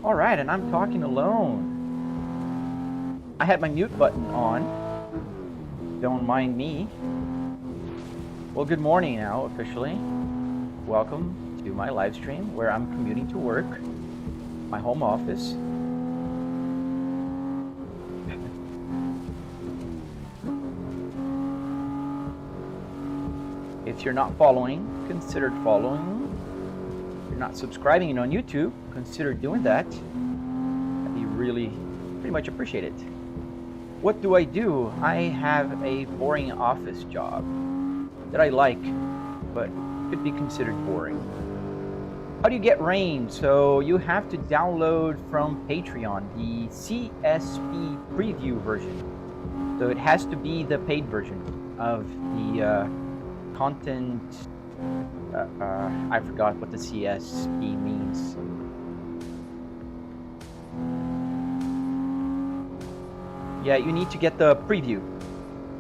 All right, and I'm talking alone. I had my mute button on. Don't mind me. Well, good morning now, officially. Welcome to my live stream where I'm commuting to work, my home office. If you're not following, consider following. If you're not subscribing on YouTube, consider doing that. really pretty much appreciate it. What do I do? I have a boring office job that I like, but could be considered boring. How do you get Rain? So you have to download from Patreon the CSP preview version. So it has to be the paid version of the content. I forgot what the CSP means. Yeah, you need to get the preview.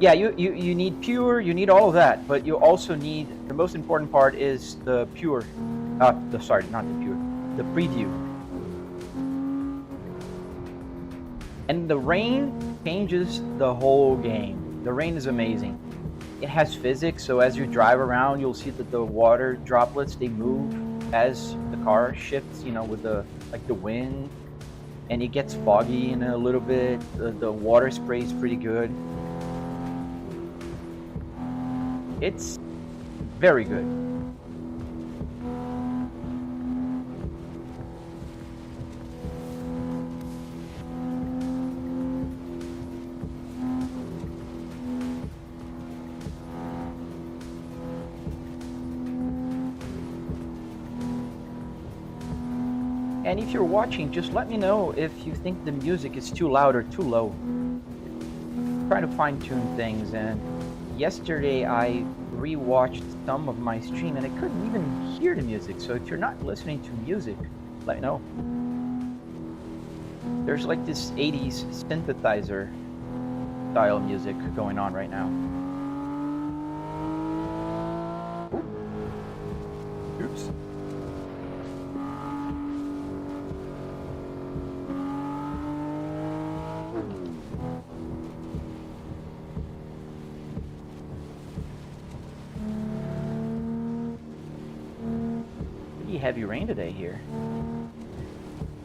Yeah, you need pure, you need all of that, but you also need, the most important part is the pure. Sorry, not the pure, the preview. And the Rain changes the whole game. The Rain is amazing. It has physics, so as you drive around, you'll see that the water droplets, they move as the car shifts, you know, with the wind, and it gets foggy in a little bit. The water spray is pretty good. It's very good. And if you're watching, just let me know if you think the music is too loud or too low. Try to fine-tune things, and yesterday I rewatched some of my stream and I couldn't even hear the music. So if you're not listening to music, let me know. There's like this 80s synthesizer style music going on right now. Oops. Heavy rain today here.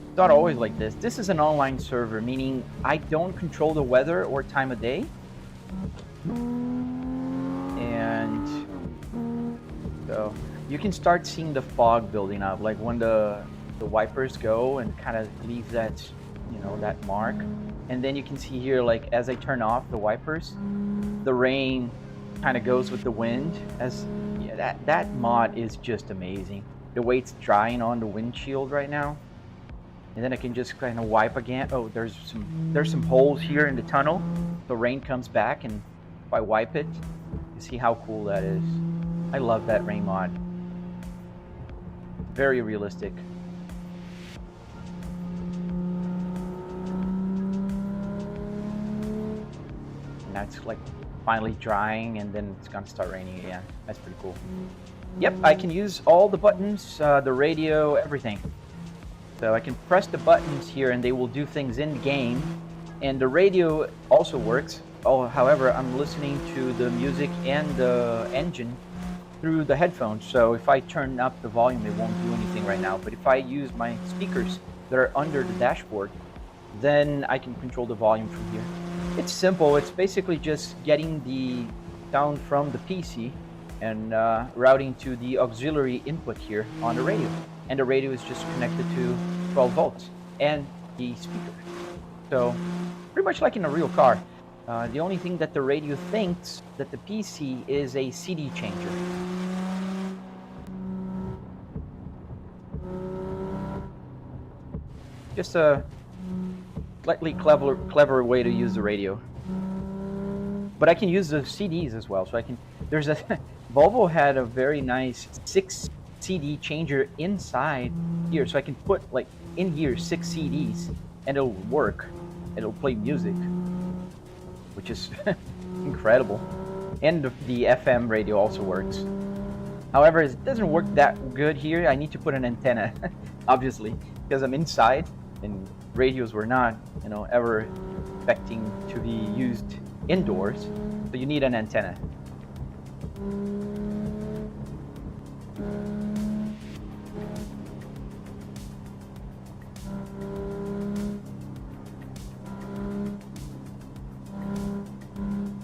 It's not always like this. This is an online server, meaning I don't control the weather or time of day. And so you can start seeing the fog building up, like when the wipers go and kind of leave that, you know, that mark. And then you can see here, like as I turn off the wipers, the rain kind of goes with the wind. As yeah, that mod is just amazing. The way it's drying on the windshield right now, and then I can just kind of wipe again. Oh, there's some holes here in the tunnel. The rain comes back, and if I wipe it, you see how cool that is. I love that rain mod. Very realistic. And that's like finally drying, and then it's gonna start raining again. That's pretty cool. Yep, I can use all the buttons, the radio, everything. So I can press the buttons here and they will do things in game. And the radio also works. Oh, however, I'm listening to the music and the engine through the headphones. So if I turn up the volume, it won't do anything right now. But if I use my speakers that are under the dashboard, then I can control the volume from here. It's simple. It's basically just getting the sound from the PC and routing to the auxiliary input here on the radio. And the radio is just connected to 12 volts and the speaker. So pretty much like in a real car. The only thing that the radio thinks that the PC is a CD changer. Just a slightly clever way to use the radio. But I can use the CDs as well. So I can, there's a, Volvo had a very nice 6 CD changer inside here. So I can put like in here 6 CDs and it'll work. It'll play music, which is incredible. And the FM radio also works. However, it doesn't work that good here. I need to put an antenna, obviously, because I'm inside and radios were not, you know, ever expecting to be used indoors. So you need an antenna.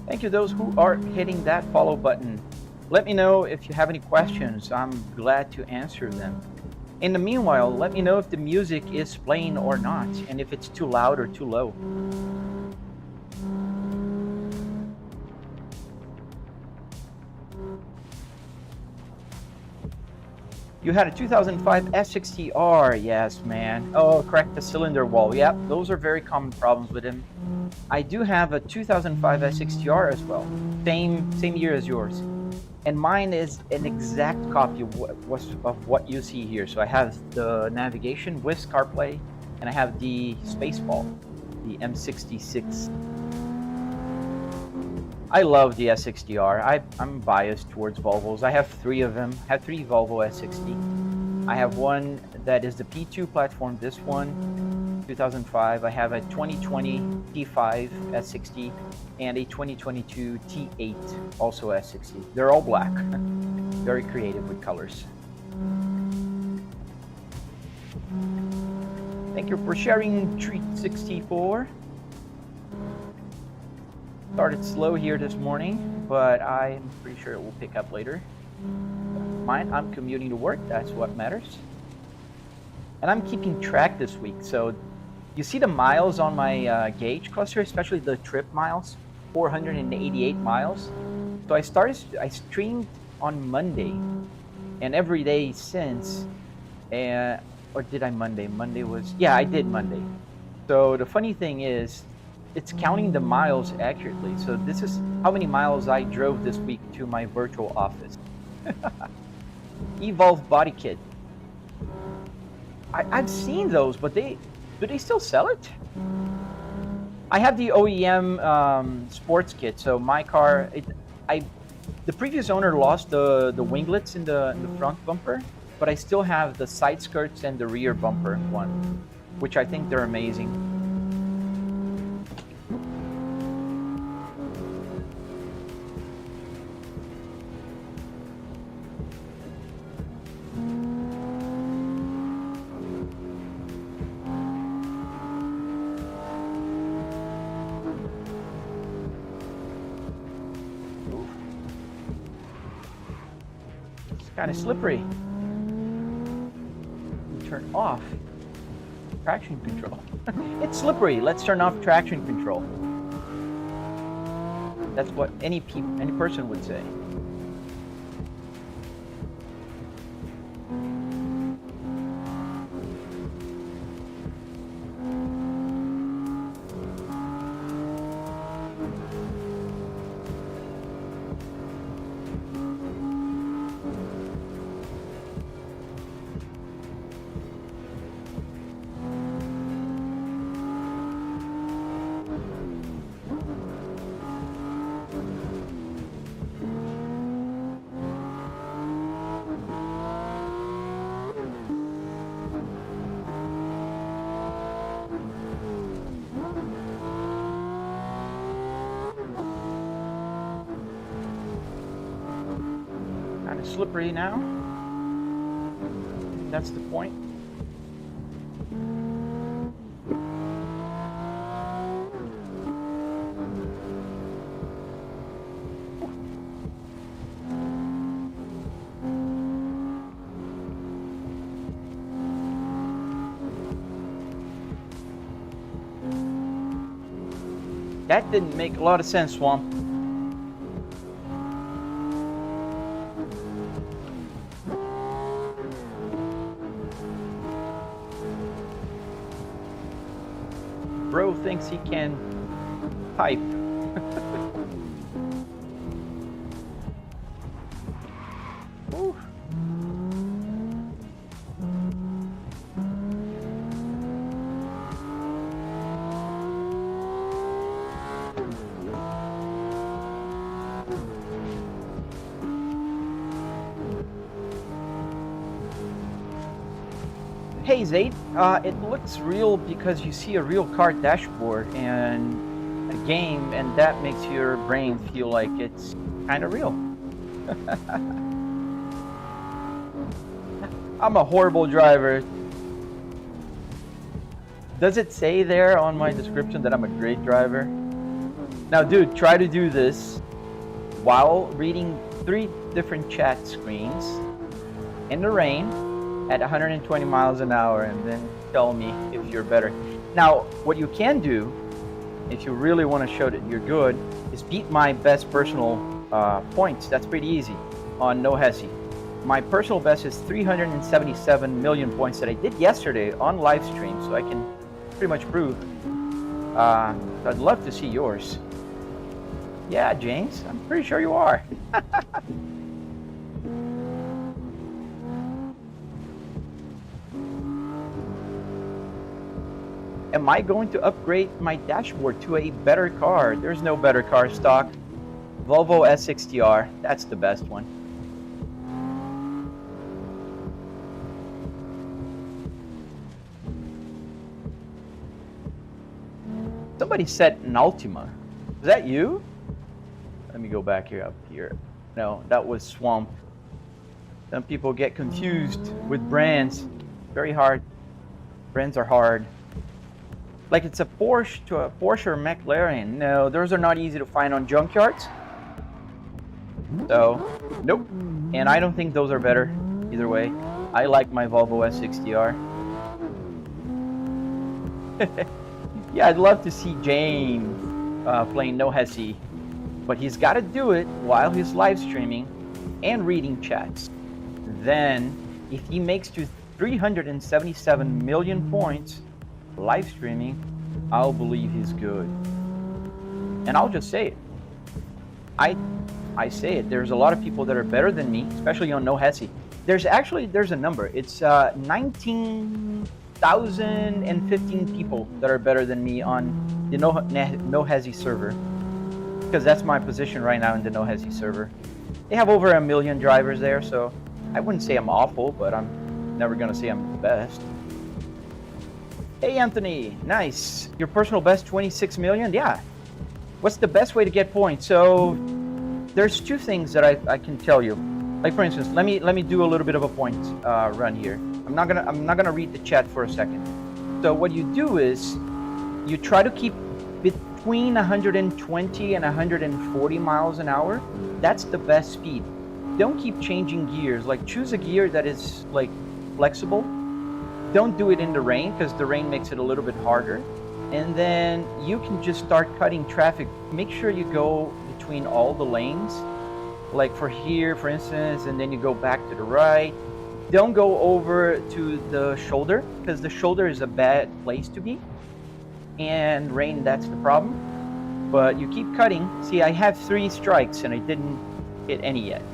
Thank you those who are hitting that follow button. Let me know if you have any questions. I'm glad to answer them. In the meanwhile, let me know if the music is playing or not, and if it's too loud or too low. You had a 2005 S60R, yes, man. Oh, correct, the cylinder wall. Yep, those are very common problems with him. I do have a 2005 S60R as well, same year as yours, and mine is an exact copy of what you see here. So I have the navigation with CarPlay, and I have the Spaceball, the M66. I love the S60R. I'm biased towards Volvos. I have 3 of them. I have 3 Volvo S60. I have one that is the P2 platform, this one, 2005. I have a 2020 T5 S60 and a 2022 T8, also S60. They're all black. Very creative with colors. Thank you for sharing, Treat 64. Started slow here this morning, but I'm pretty sure it will pick up later. Mine, I'm commuting to work, that's what matters. And I'm keeping track this week, so you see the miles on my gauge cluster, especially the trip miles, 488 miles. So I streamed on Monday, and every day since, or did I Monday? Monday was, yeah, I did Monday. So the funny thing is, it's counting the miles accurately. So this is how many miles I drove this week to my virtual office. Evolve body kit. I've seen those, but do they still sell it? I have the OEM sports kit. So my car, the previous owner lost the winglets in the front bumper, but I still have the side skirts and the rear bumper one, which I think they're amazing. Kind of slippery. Turn off traction control. It's slippery. Let's turn off traction control. That's what any person would say. Slippery now. That's the point. That didn't make a lot of sense, Swamp. Bro thinks he can pipe. Hey Zaid, it looks real because you see a real car dashboard and a game, and that makes your brain feel like it's kind of real. I'm a horrible driver. Does it say there on my description that I'm a great driver? Now dude, try to do this while reading 3 different chat screens in the rain at 120 miles an hour and then tell me if you're better. Now, what you can do, if you really want to show that you're good, is beat my best personal points. That's pretty easy on no Hesi. My personal best is 377 million points that I did yesterday on live stream, so I can pretty much prove. I'd love to see yours. Yeah, James, I'm pretty sure you are. Am I going to upgrade my dashboard to a better car? There's no better car stock. Volvo S60R, that's the best one. Somebody said an Altima. Is that you? Let me go back here, up here. No, that was Swamp. Some people get confused with brands. Very hard. Brands are hard. Like it's a Porsche to a Porsche or McLaren. No, those are not easy to find on junkyards. So, nope. And I don't think those are better either way. I like my Volvo S60R. Yeah, I'd love to see James playing no Hesi, but he's got to do it while he's live streaming and reading chats. Then, if he makes to 377 million points live streaming, I'll believe he's good. And I'll just say it. I say it. There's a lot of people that are better than me, especially on no Hesi. There's a number. It's 19,015 people that are better than me on the no Hesi server, because that's my position right now in the no Hesi server. They have over 1 million drivers there, so I wouldn't say I'm awful, but I'm never gonna say I'm the best. Hey Anthony, nice. Your personal best 26 million? Yeah. What's the best way to get points? So there's two things that I can tell you. Like for instance, let me do a little bit of a point run here. I'm not gonna read the chat for a second. So what you do is you try to keep between 120 and 140 miles an hour. That's the best speed. Don't keep changing gears. Like choose a gear that is like flexible. Don't do it in the rain, because the rain makes it a little bit harder. And then you can just start cutting traffic. Make sure you go between all the lanes, like for here, for instance, and then you go back to the right. Don't go over to the shoulder, because the shoulder is a bad place to be. And rain, that's the problem. But you keep cutting. See, I have 3 strikes and I didn't hit any yet.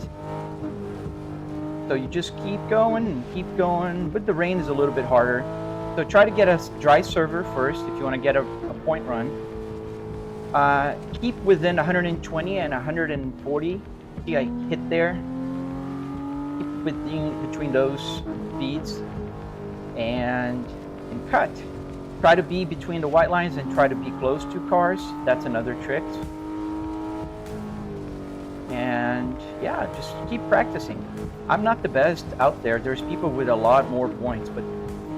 So you just keep going and keep going, but the rain is a little bit harder. So try to get a dry server first if you want to get a point run. Keep within 120 and 140. See, I hit there. Keep between those speeds and cut. Try to be between the white lines and try to be close to cars. That's another trick. And yeah, just keep practicing. I'm not the best out there. There's people with a lot more points, but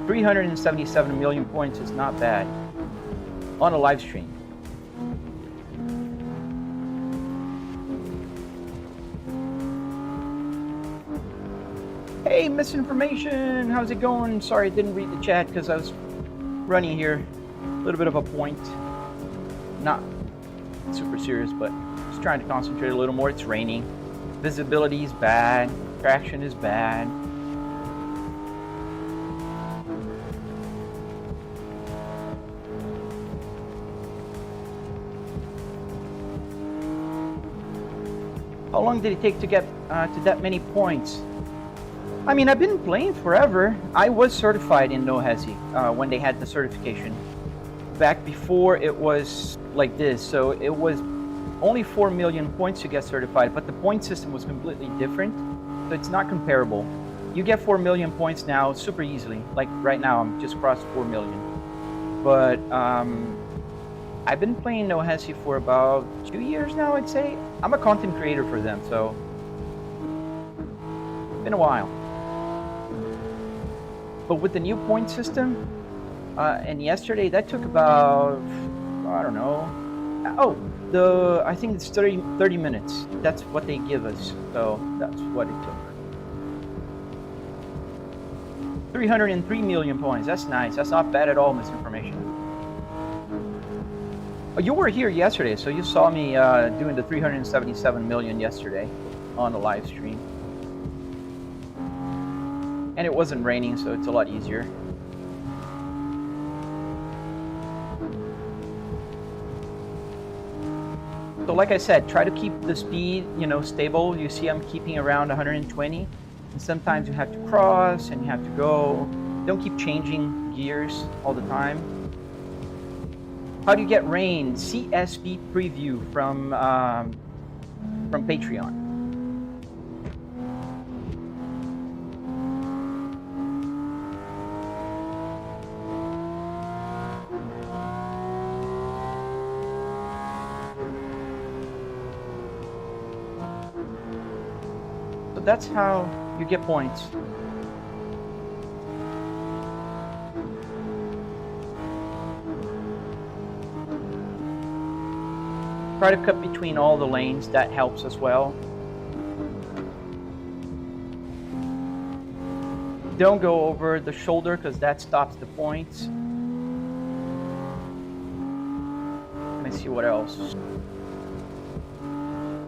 377 million points is not bad on a live stream. Hey, misinformation, how's it going? Sorry, I didn't read the chat because I was running here. A little bit of a point. Not super serious, but just trying to concentrate a little more. It's raining. Visibility is bad. Traction is bad. How long did it take to get to that many points? I mean, I've been playing forever. I was certified in no Hesi when they had the certification. Back before it was like this, so it was only 4 million points to get certified, but the point system was completely different, so it's not comparable. You get 4 million points now super easily. Like right now, I'm just crossed 4 million. But I've been playing no Hesi for about 2 years now, I'd say. I'm a content creator for them, so it's been a while. But with the new point system, and yesterday, that took about, I don't know. Oh, I think it's 30 minutes. That's what they give us. So that's what it took. 303 million points. That's nice. That's not bad at all, misinformation. Oh, you were here yesterday, so you saw me doing the 377 million yesterday on the live stream. And it wasn't raining, so it's a lot easier. So like I said, try to keep the speed, you know, stable. You see I'm keeping around 120. And sometimes you have to cross and you have to go. Don't keep changing gears all the time. How do you get rain? CSP preview from Patreon. So that's how you get points. Try to cut between all the lanes, that helps as well. Don't go over the shoulder because that stops the points. Let me see what else.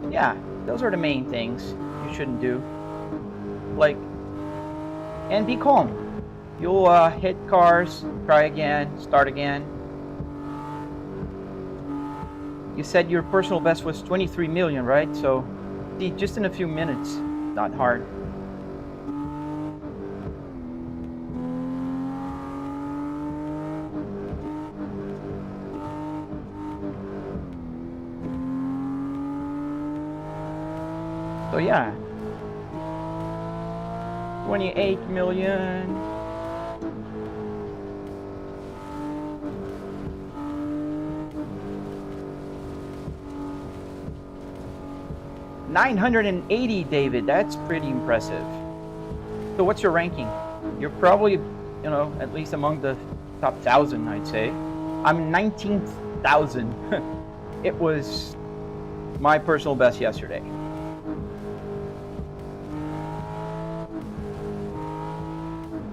Yeah, those are the main things you shouldn't do. Like, and be calm. You'll hit cars, try again, start again. You said your personal best was 23 million, right? So, see, just in a few minutes, not hard. So yeah, 28 million. $980, David. That's pretty impressive. So what's your ranking? You're probably, you know, at least among the top 1,000, I'd say. I'm 19,000. It was my personal best yesterday.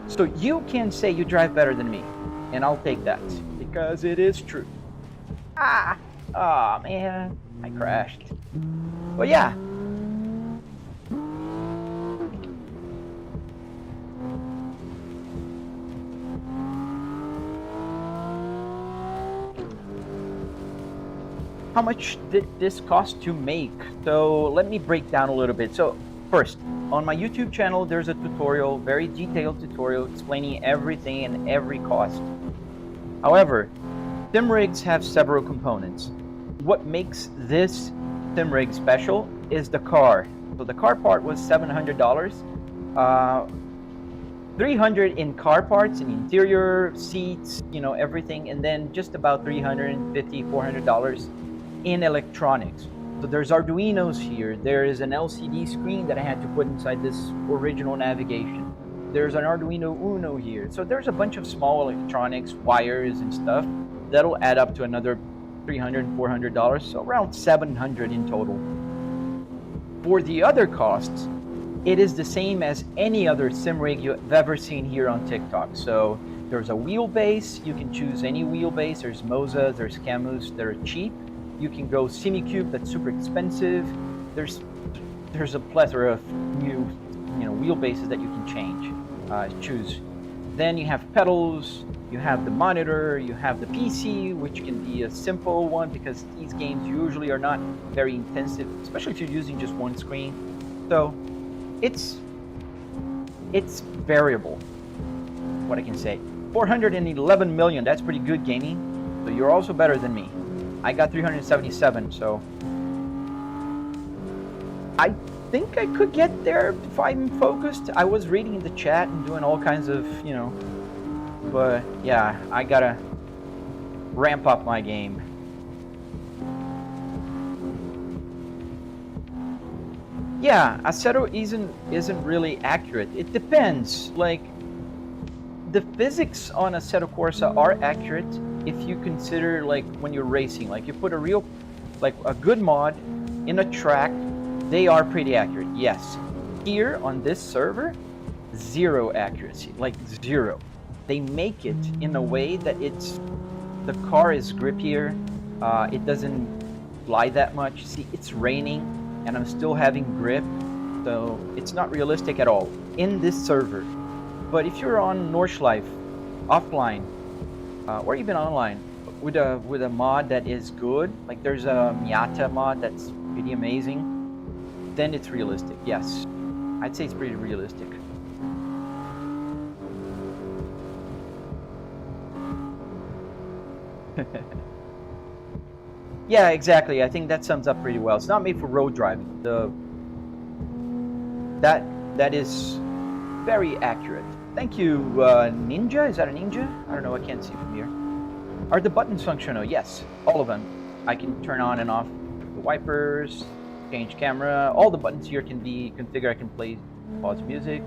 So you can say you drive better than me, and I'll take that because it is true. Oh man, I crashed. But yeah. How much did this cost to make? So let me break down a little bit. So first, on my YouTube channel, there's a tutorial, very detailed tutorial explaining everything and every cost. However, sim rigs have several components. What makes this sim rig special is the car. So the car part was $700, $300 in car parts and interior, seats, you know, everything, and then just about $350, $400 in electronics. So there's Arduinos here. There is an LCD screen that I had to put inside this original navigation. There's an Arduino Uno here. So there's a bunch of small electronics, wires and stuff that'll add up to another $300 and $400, so around $700 in total. For the other costs, it is the same as any other sim rig you've ever seen here on TikTok. So there's a wheelbase. You can choose any wheelbase. There's Moza, there's Camus, they're cheap. You can go Simicube, that's super expensive. There's a plethora of new, you know, wheelbases that you can choose. Then you have pedals, you have the monitor, you have the PC, which can be a simple one because these games usually are not very intensive, especially if you're using just one screen. So it's variable, what I can say. 411 million, that's pretty good, gaming. So you're also better than me. I got 377, so I think I could get there if I'm focused. I was reading the chat and doing all kinds of, you know, but yeah, I gotta ramp up my game. Yeah, Assetto isn't really accurate. It depends. Like, the physics on Assetto Corsa are accurate if you consider, like, when you're racing. Like, you put a good mod in a track, they are pretty accurate, yes. Here on this server, zero accuracy, like zero. They make it in a way that the car is grippier. It doesn't glide that much. See, it's raining and I'm still having grip, so it's not realistic at all in this server. But if you're on Nordschleife, offline, or even online, with a mod that is good, like there's a Miata mod that's pretty amazing, then it's realistic. Yes, I'd say it's pretty realistic. Yeah, exactly. I think that sums up pretty well. It's not made for road driving. That is very accurate. Thank you, Ninja. Is that a Ninja? I don't know. I can't see from here. Are the buttons functional? Yes, all of them. I can turn on and off the wipers, change camera. All the buttons here can be configured. I can play, pause music.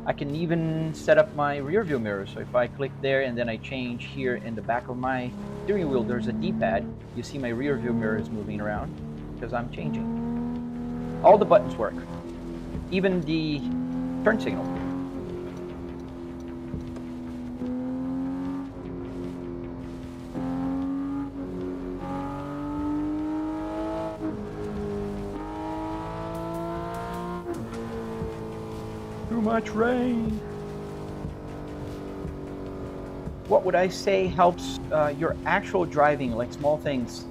I can even set up my rear view mirror. So if I click there and then I change here in the back of my steering wheel, there's a D-pad. You see my rear view mirror is moving around because I'm changing. All the buttons work. Even the turn signal. Too much rain. What would I say helps your actual driving, like small things?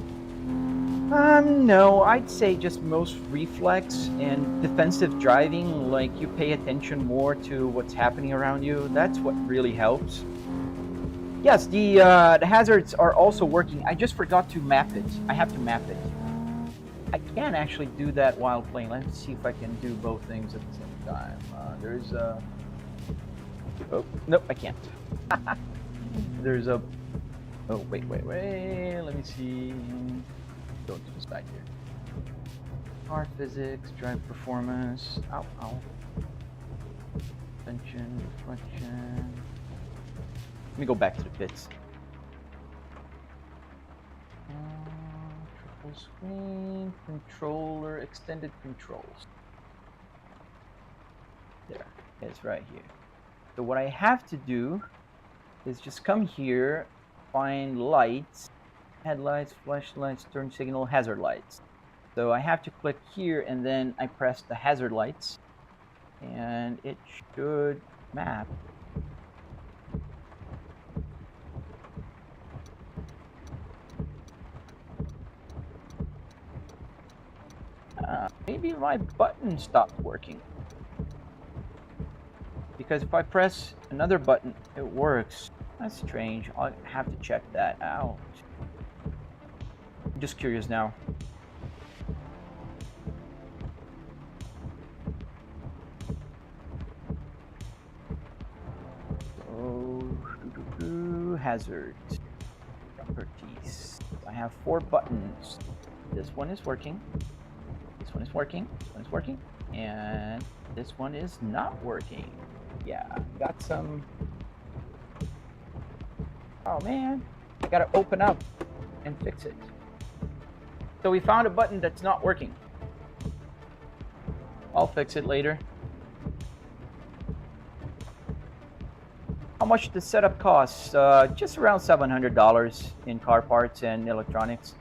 No, I'd say just most reflex and defensive driving, like you pay attention more to what's happening around you. That's what really helps. Yes, the hazards are also working. I just forgot to map it. I have to map it. I can actually do that while playing. Let's see if I can do both things at the same time. There's a... Oh, nope, I can't. There's a... Oh, wait. Let me see. Go to this back here. Car physics, drive performance. Ow. Suspension, reflection. Let me go back to the pits. Triple screen, controller, extended controls. There, it's right here. So what I have to do is just come here, find lights, headlights, flashlights, turn signal, hazard lights. So I have to click here and then I press the hazard lights and it should map. Maybe my button stopped working. Because if I press another button, it works. That's strange. I'll have to check that out. I'm just curious now. So, hazard properties. I have 4 buttons. This one is working. This one is working. This one is working. And this one is not working. Yeah, got some... Oh man, I gotta open up and fix it. So we found a button that's not working. I'll fix it later. How much the setup costs? Just around $700 in car parts and electronics.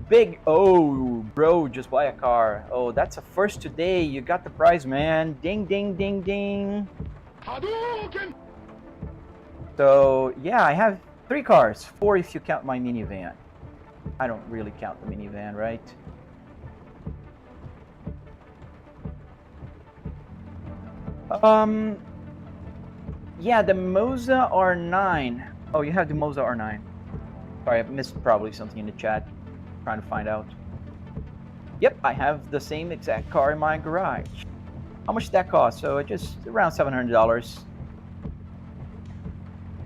Big, oh bro, just buy a car. Oh, that's a first today. You got the prize, man. Ding, ding, ding, ding. So yeah, I have 3 cars, 4 if you count my minivan. I don't really count the minivan, right? Yeah, the Moza R9. Oh, you have the Moza R9. Sorry, I missed probably something in the chat. Trying to find out. Yep, I have the same exact car in my garage. How much did that cost? So just around $700.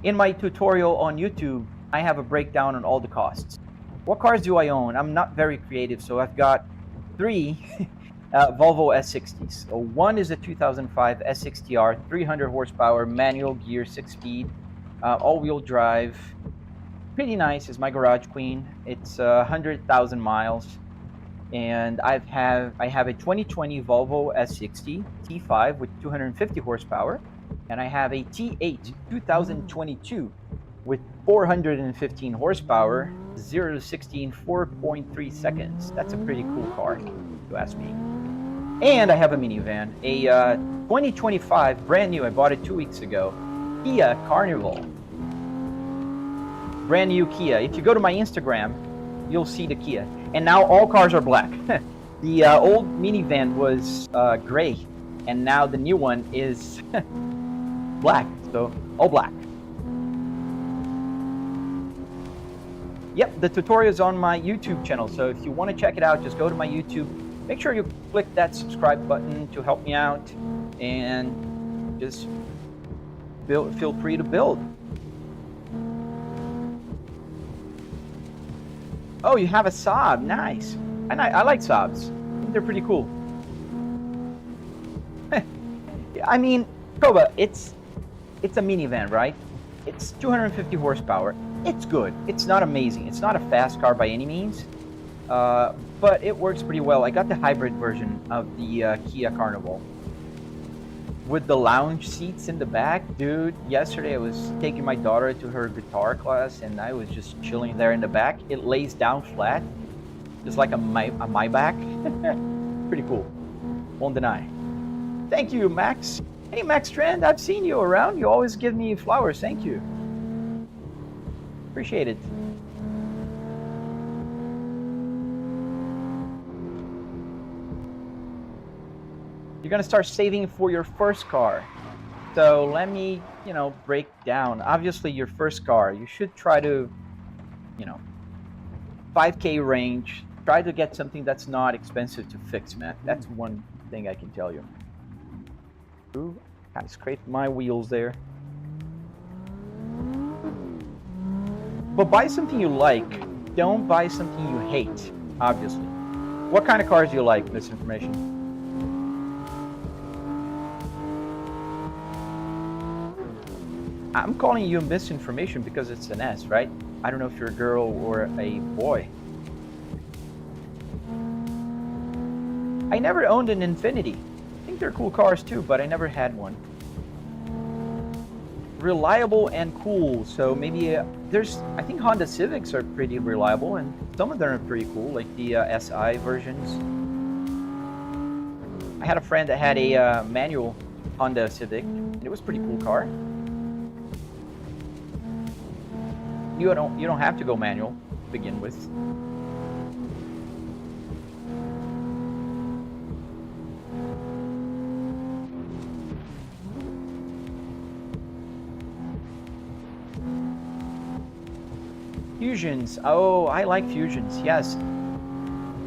In my tutorial on YouTube, I have a breakdown on all the costs. What cars do I own? I'm not very creative, so I've got 3 Volvo S60s. So one is a 2005 S60R, 300 horsepower, manual gear, 6-speed, all-wheel drive. Pretty nice. It's my garage queen. It's 100,000 miles. And I have a 2020 Volvo S60 T5 with 250 horsepower, and I have a T8 2022 with 415 horsepower, 0 to 60 in 4.3 seconds. That's a pretty cool car, if you ask me. And I have a minivan, a 2025, brand new, I bought it 2 weeks ago, Kia Carnival. Brand new Kia. If you go to my Instagram, you'll see the Kia. And now all cars are black. The old minivan was gray, and now the new one is black, so all black. Yep, the tutorial is on my YouTube channel, so if you want to check it out, just go to my YouTube. Make sure you click that subscribe button to help me out, and just feel free to build. Oh, you have a Saab, nice. And I like Saabs, they're pretty cool. I mean, Koba, it's a minivan, right? It's 250 horsepower. It's good. It's not amazing. It's not a fast car by any means, but it works pretty well. I got the hybrid version of the Kia Carnival with the lounge seats in the back. Dude, yesterday I was taking my daughter to her guitar class, and I was just chilling there in the back. It lays down flat, just like a Maybach. Pretty cool. Won't deny. Thank you, Max. Hey, Max Trend, I've seen you around. You always give me flowers. Thank you. Appreciate it. You're gonna start saving for your first car. So let me, break down. Obviously, your first car, you should try to, 5K range. Try to get something that's not expensive to fix, man. That's one thing I can tell you. Ooh, I scraped my wheels there. But buy something you like. Don't buy something you hate, obviously. What kind of cars do you like, misinformation? I'm calling you misinformation because it's an S, right? I don't know if you're a girl or a boy. I never owned an Infiniti. I think they're cool cars too, but I never had one. Reliable and cool, so maybe I think Honda Civics are pretty reliable, and some of them are pretty cool, like the SI versions. I had a friend that had a manual Honda Civic, and it was a pretty cool car. You don't have to go manual to begin with. Fusions. Oh, I like Fusions. Yes.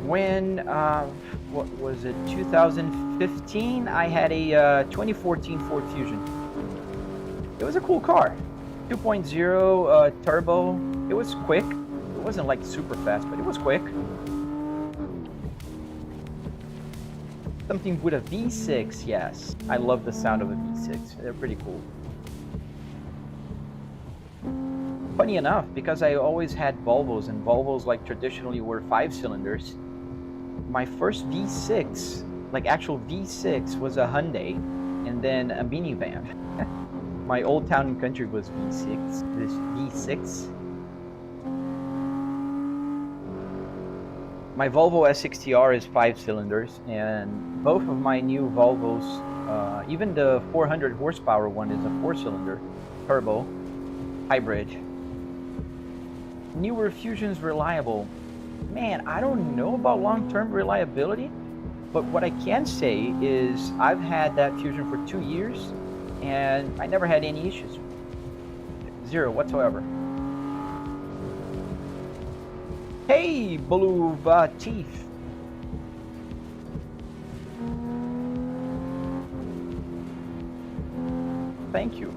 When what was it? 2015. I had a 2014 Ford Fusion. It was a cool car. 2.0 turbo. It was quick. It wasn't like super fast, but it was quick. Something with a V6. Yes, I love the sound of a V6. They're pretty cool. Funny enough, because I always had Volvos, and Volvos like traditionally were 5 cylinders. My first V6, like actual V6, was a Hyundai, and then a minivan. My Old Town and Country was V6. This V6. My Volvo S60R is 5 cylinders, and both of my new Volvos, even the 400 horsepower one is a 4-cylinder turbo hybrid. Newer Fusion's reliable. Man, I don't know about long-term reliability, but what I can say is I've had that Fusion for 2 years, and I never had any issues. Zero whatsoever. Hey, Blue Teeth. Thank you.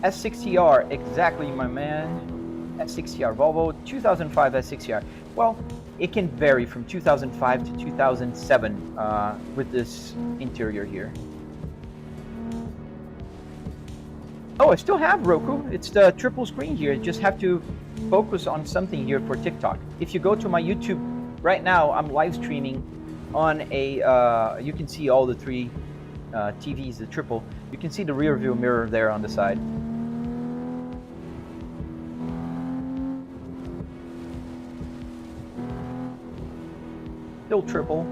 S60R, exactly, my man. S60R, Volvo 2005 S60R. Well, it can vary from 2005 to 2007 with this interior here. Oh, I still have Roku. It's the triple screen here. I just have to focus on something here for TikTok. If you go to my YouTube right now I'm live streaming on a, you can see all the three TVs, the triple. You can see the rear view mirror there on the side. Still triple.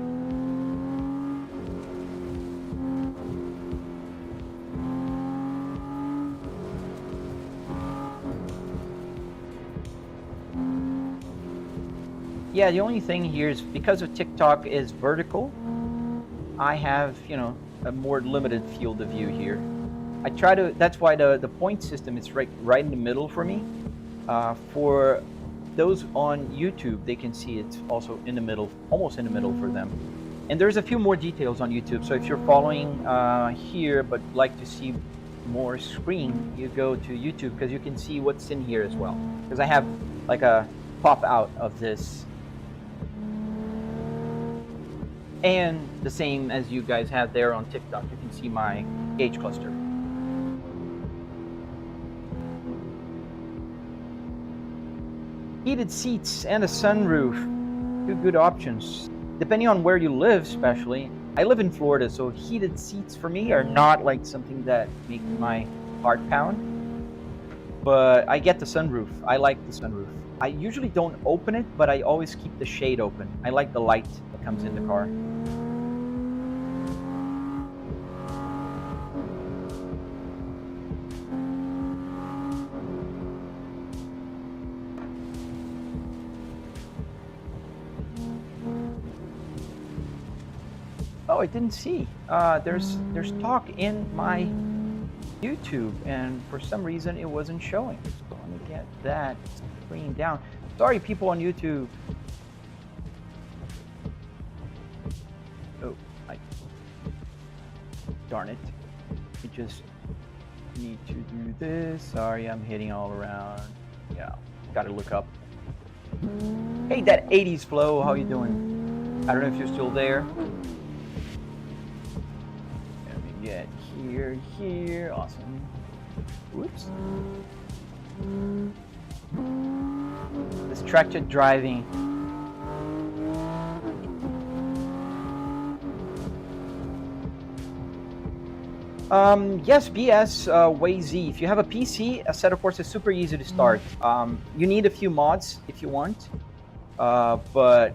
Yeah, the only thing here is because of TikTok is vertical, I have, you know, a more limited field of view here. I try to, that's why the point system is right in the middle for me. For those on YouTube, they can see it's also in the middle, almost in the middle for them. And there's a few more details on YouTube. So if you're following here, but like to see more screen, you go to YouTube because you can see what's in here as well. Because I have like a pop out of this. And the same as you guys have there on TikTok, you can see my gauge cluster. Heated seats and a sunroof, two good options. Depending on where you live, especially. I live in Florida, so heated seats for me are not like something that make my heart pound. But I get the sunroof. I like the sunroof. I usually don't open it, but I always keep the shade open. I like the light that comes in the car. Oh, I didn't see. There's talk in my YouTube, and for some reason it wasn't showing. So let me get that screen down. Sorry, people on YouTube. Oh, darn it. I just need to do this. Sorry, I'm hitting all around. Yeah, gotta look up. Hey, that 80s flow, how you doing? I don't know if you're still there. Let me get here, awesome. Whoops. Distracted driving. Yes, BS, Way Z. If you have a PC, Assetto Corsa is super easy to start. You need a few mods if you want, but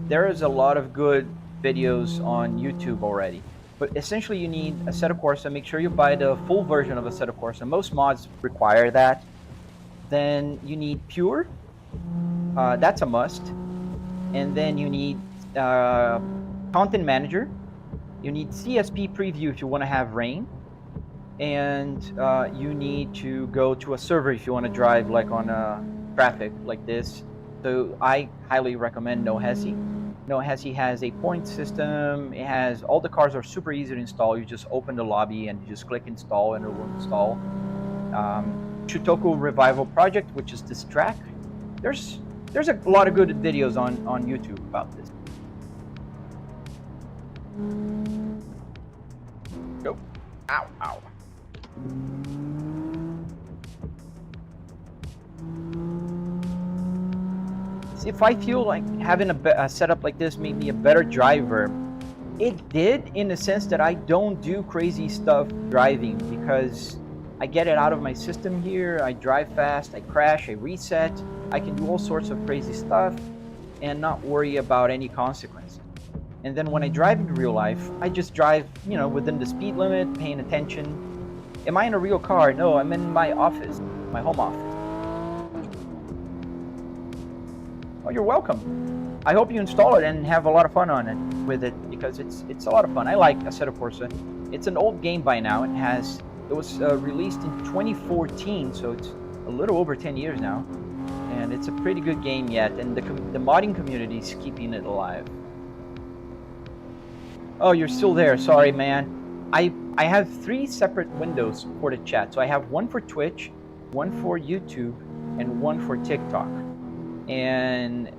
there is a lot of good videos on YouTube already. But essentially you need Assetto Corsa. Make sure you buy the full version of Assetto Corsa. Most mods require that. Then you need Pure. That's a must. And then you need Content Manager. You need CSP Preview if you want to have rain. And you need to go to a server if you want to drive like on traffic like this. So I highly recommend No Hesi. No Hesi has a point system. It has, all the cars are super easy to install. You just open the lobby and you just click install and it will install. Shutoku Revival Project, which is this track. There's a lot of good videos on YouTube about this. Nope. Ow, ow. See, if I feel like having a setup like this made me a better driver, it did in the sense that I don't do crazy stuff driving because I get it out of my system here. I drive fast, I crash, I reset. I can do all sorts of crazy stuff and not worry about any consequences. And then when I drive in real life, I just drive, you know, within the speed limit, paying attention. Am I in a real car? No, I'm in my office, my home office. Oh, you're welcome. I hope you install it and have a lot of fun on it with it because it's a lot of fun. I like Assetto Corsa. It's an old game by now. It was released in 2014, so it's a little over 10 years now, and it's a pretty good game yet. And the modding community is keeping it alive. Oh, you're still there. Sorry, man. I have 3 separate windows for the chat. So I have one for Twitch, one for YouTube, and one for TikTok. And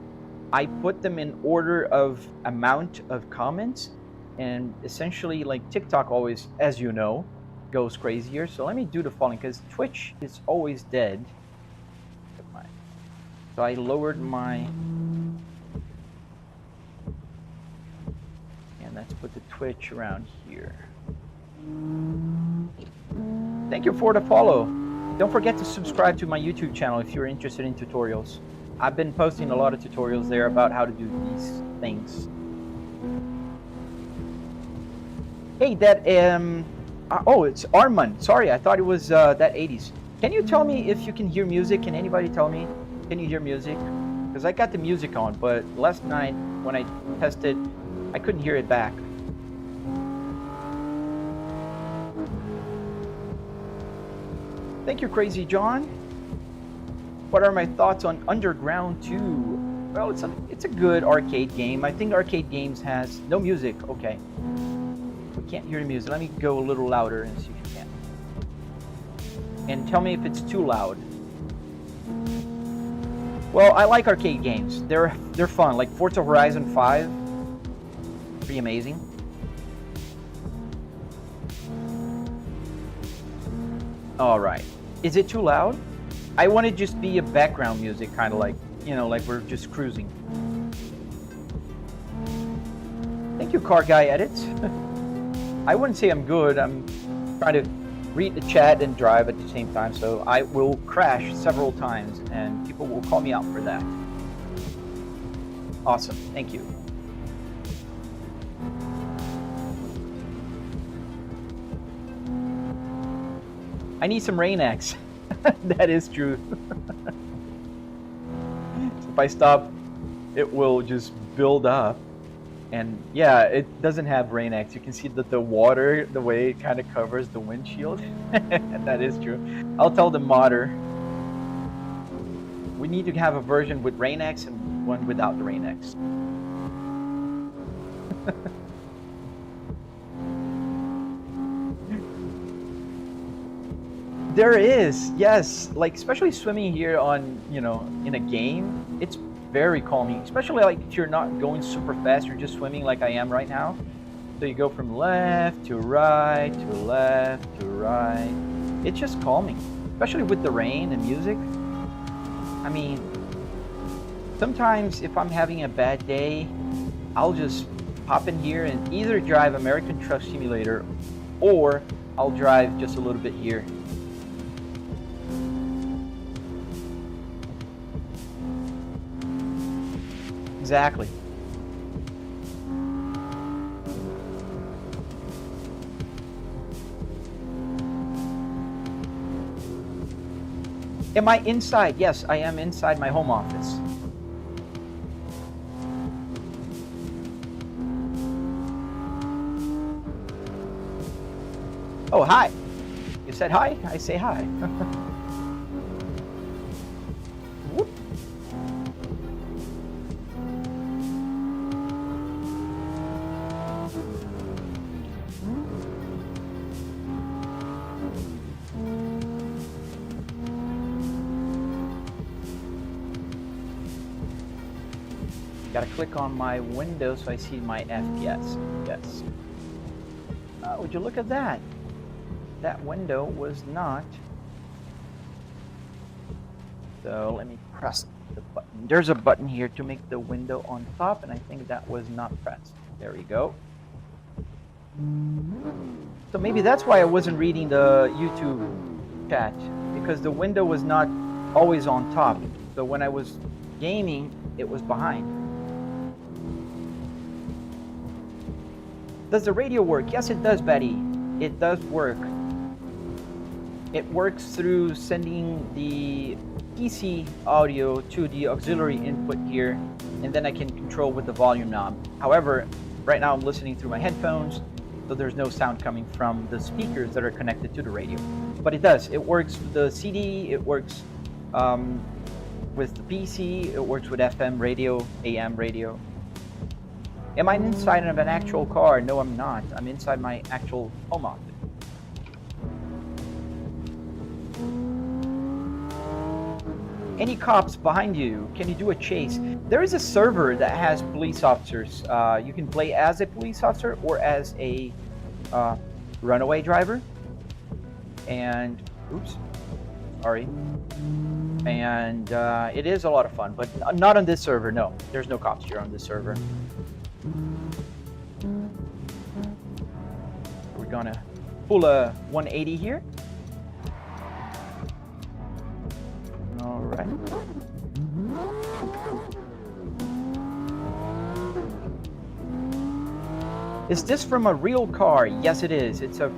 I put them in order of amount of comments. And essentially, like TikTok always, as you know, goes crazier. So let me do the following, because Twitch is always dead. So I lowered my put the Twitch around here. Thank you for the follow. Don't forget to subscribe to my YouTube channel if you're interested in tutorials. I've been posting a lot of tutorials there about how to do these things. Hey, that oh, it's Armand. Sorry, I thought it was that 80s. Can you tell me if you can hear music? Can anybody tell me? Can you hear music? Because I got the music on, but last night when I tested, I couldn't hear it back. Thank you, Crazy John. What are my thoughts on Underground 2? Well, it's a good arcade game. I think arcade games has no music. Okay. We can't hear the music. Let me go a little louder and see if you can. And tell me if it's too loud. Well, I like arcade games. They're fun. Like Forza Horizon 5. Pretty amazing. All right. Is it too loud? I want to just be a background music, kind of like, you know, like we're just cruising. Thank you, Car Guy Edits. I wouldn't say I'm good. I'm trying to read the chat and drive at the same time, so I will crash several times, and people will call me out for that. Awesome. Thank you. I need some Rain-X. That is true. So if I stop, it will just build up. And yeah, it doesn't have Rain-X. You can see that the water, the way it kind of covers the windshield. That is true. I'll tell the modder. We need to have a version with Rain-X and one without the Rain-X. There is, yes, like especially swimming here on, you know, in a game, it's very calming, especially like if you're not going super fast, you're just swimming like I am right now. So you go from left to right to left to right. It's just calming, especially with the rain and music. I mean, sometimes if I'm having a bad day, I'll just pop in here and either drive American Truck Simulator or I'll drive just a little bit here. Exactly. Am I inside? Yes, I am inside my home office. Oh, hi. You said hi? I say hi. Whoop. Gotta click on my window so I see my FPS. Yes. Oh, would you look at that? That window was not. So let me press the button. There's a button here to make the window on top, and I think that was not pressed. There we go. So maybe that's why I wasn't reading the YouTube chat, because the window was not always on top. So when I was gaming, it was behind. Does the radio work? Yes, it does, Betty. It does work. It works through sending the PC audio to the auxiliary input here, and then I can control with the volume knob. However, right now I'm listening through my headphones, so there's no sound coming from the speakers that are connected to the radio. But it does. It works with the CD, it works with the PC, it works with FM radio, AM radio. Am I inside of an actual car? No, I'm not. I'm inside my actual home office. Any cops behind you? Can you do a chase? There is a server that has police officers. You can play as a police officer or as a runaway driver. And, oops, sorry. And it is a lot of fun, but not on this server, no. There's no cops here on this server. we're gonna pull a 180 here. All right. Is this from a real car? Yes, it is. It's a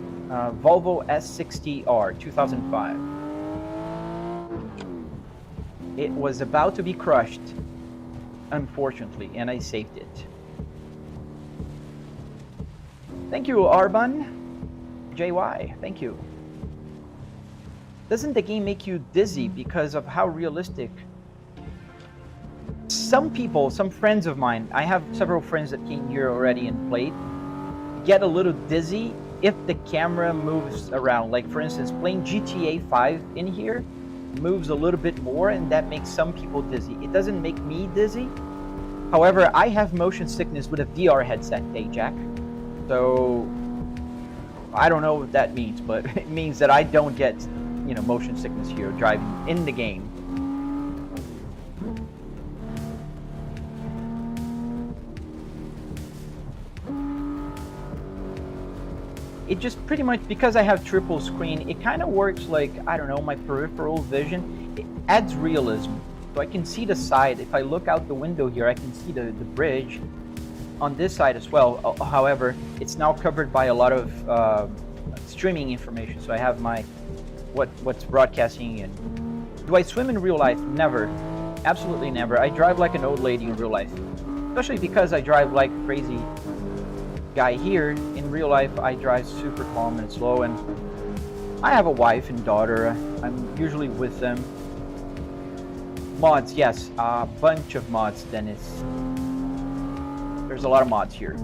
Volvo S60R 2005. It was about to be crushed, unfortunately, and I saved it. Thank you, Arbun. JY, thank you. Doesn't the game make you dizzy because of how realistic? Some people, some friends of mine, I have several friends that came here already and played, get a little dizzy if the camera moves around. Like for instance, playing GTA 5 in here moves a little bit more, and that makes some people dizzy. It doesn't make me dizzy. However, I have motion sickness with a VR headset, Jack. So I don't know what that means, but it means that I don't get, you know, motion sickness here driving in the game. It just pretty much, because I have triple screen, it kind of works like, I don't know, my peripheral vision. It adds realism. So I can see the side. If I look out the window here, I can see the bridge on this side as well. However, it's now covered by a lot of streaming information. So I have my, what's broadcasting. And do I swim in real life? Never. Absolutely never. I drive like an old lady in real life. Especially because I drive like a crazy guy here. In real life, I drive super calm and slow, and I have a wife and daughter. I'm usually with them. Mods, yes, a bunch of mods, Dennis. There's a lot of mods here.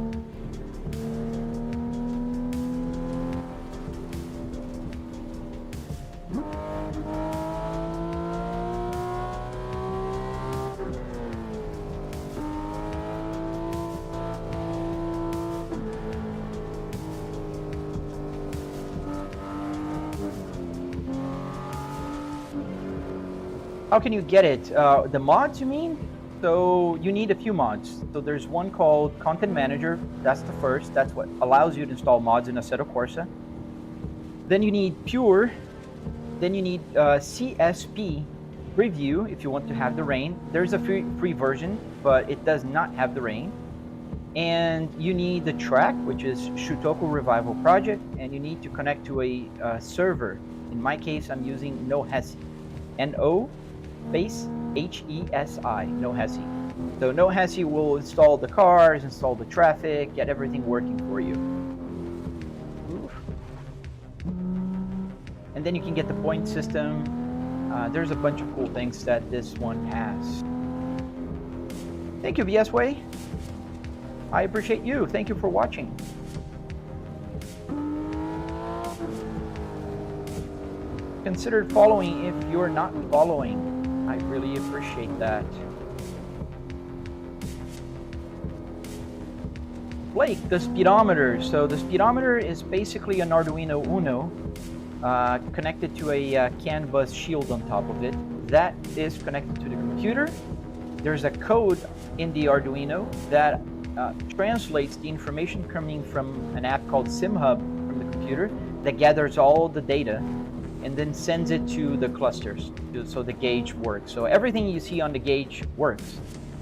How can you get it? The mods, you mean? So you need a few mods. So there's one called Content Manager. That's the first. That's what allows you to install mods in Assetto Corsa. Then you need Pure. Then you need CSP Review if you want to have the rain. There's a free version, but it does not have the rain. And you need the track, which is Shutoku Revival Project, and you need to connect to a server. In my case, I'm using No Hesi. N-O space H-E-S-I, No Hesi. So No Hesi will install the cars, install the traffic, get everything working for you. Oof. And then you can get the point system. There's a bunch of cool things that this one has. Thank you, VS Way. I appreciate you. Thank you for watching. Consider following if you're not following. I really appreciate that. Blake, the speedometer. So the speedometer is basically an Arduino Uno connected to a CAN bus shield on top of it. That is connected to the computer. There's a code in the Arduino that translates the information coming from an app called SimHub from the computer that gathers all the data and then sends it to the clusters so the gauge works. So everything you see on the gauge works.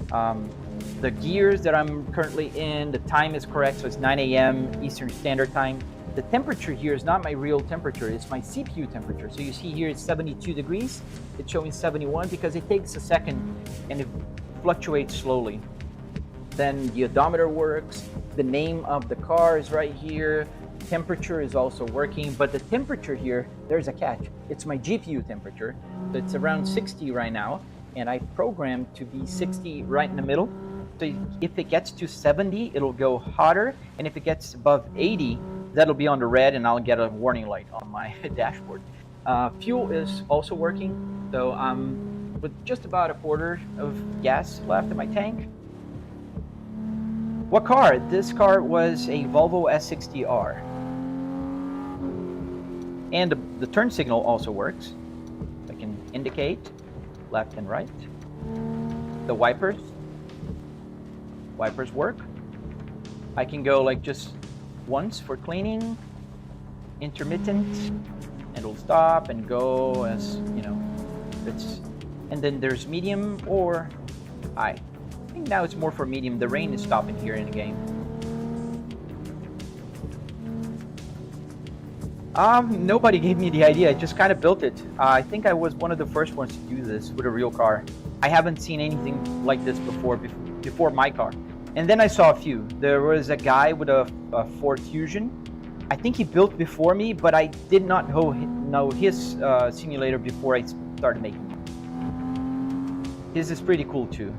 The gears that I'm currently in, the time is correct, so it's 9 a.m. Eastern Standard Time. The temperature here is not my real temperature, it's my CPU temperature. So you see here it's 72 degrees, it's showing 71 because it takes a second and it fluctuates slowly. Then the odometer works, the name of the car is right here, temperature is also working, but the temperature here, there's a catch. It's my GPU temperature. So it's around 60 right now, and I programmed to be 60 right in the middle. So if it gets to 70, it'll go hotter, and if it gets above 80, that'll be on the red, and I'll get a warning light on my dashboard. Fuel is also working, so I'm with just about a quarter of gas left in my tank. What car? This car was a Volvo S60R. And the turn signal also works. I can indicate left and right. The wipers work. I can go like just once for cleaning, intermittent, and it'll stop and go as, you know, and then there's medium or high. I think now it's more for medium. The rain is stopping here in the game. Nobody gave me the idea. I just kind of built it. I think I was one of the first ones to do this with a real car. I haven't seen anything like this before my car. And then I saw a few. There was a guy with a Ford Fusion. I think he built before me, but I did not know his simulator before I started making it. His is pretty cool too.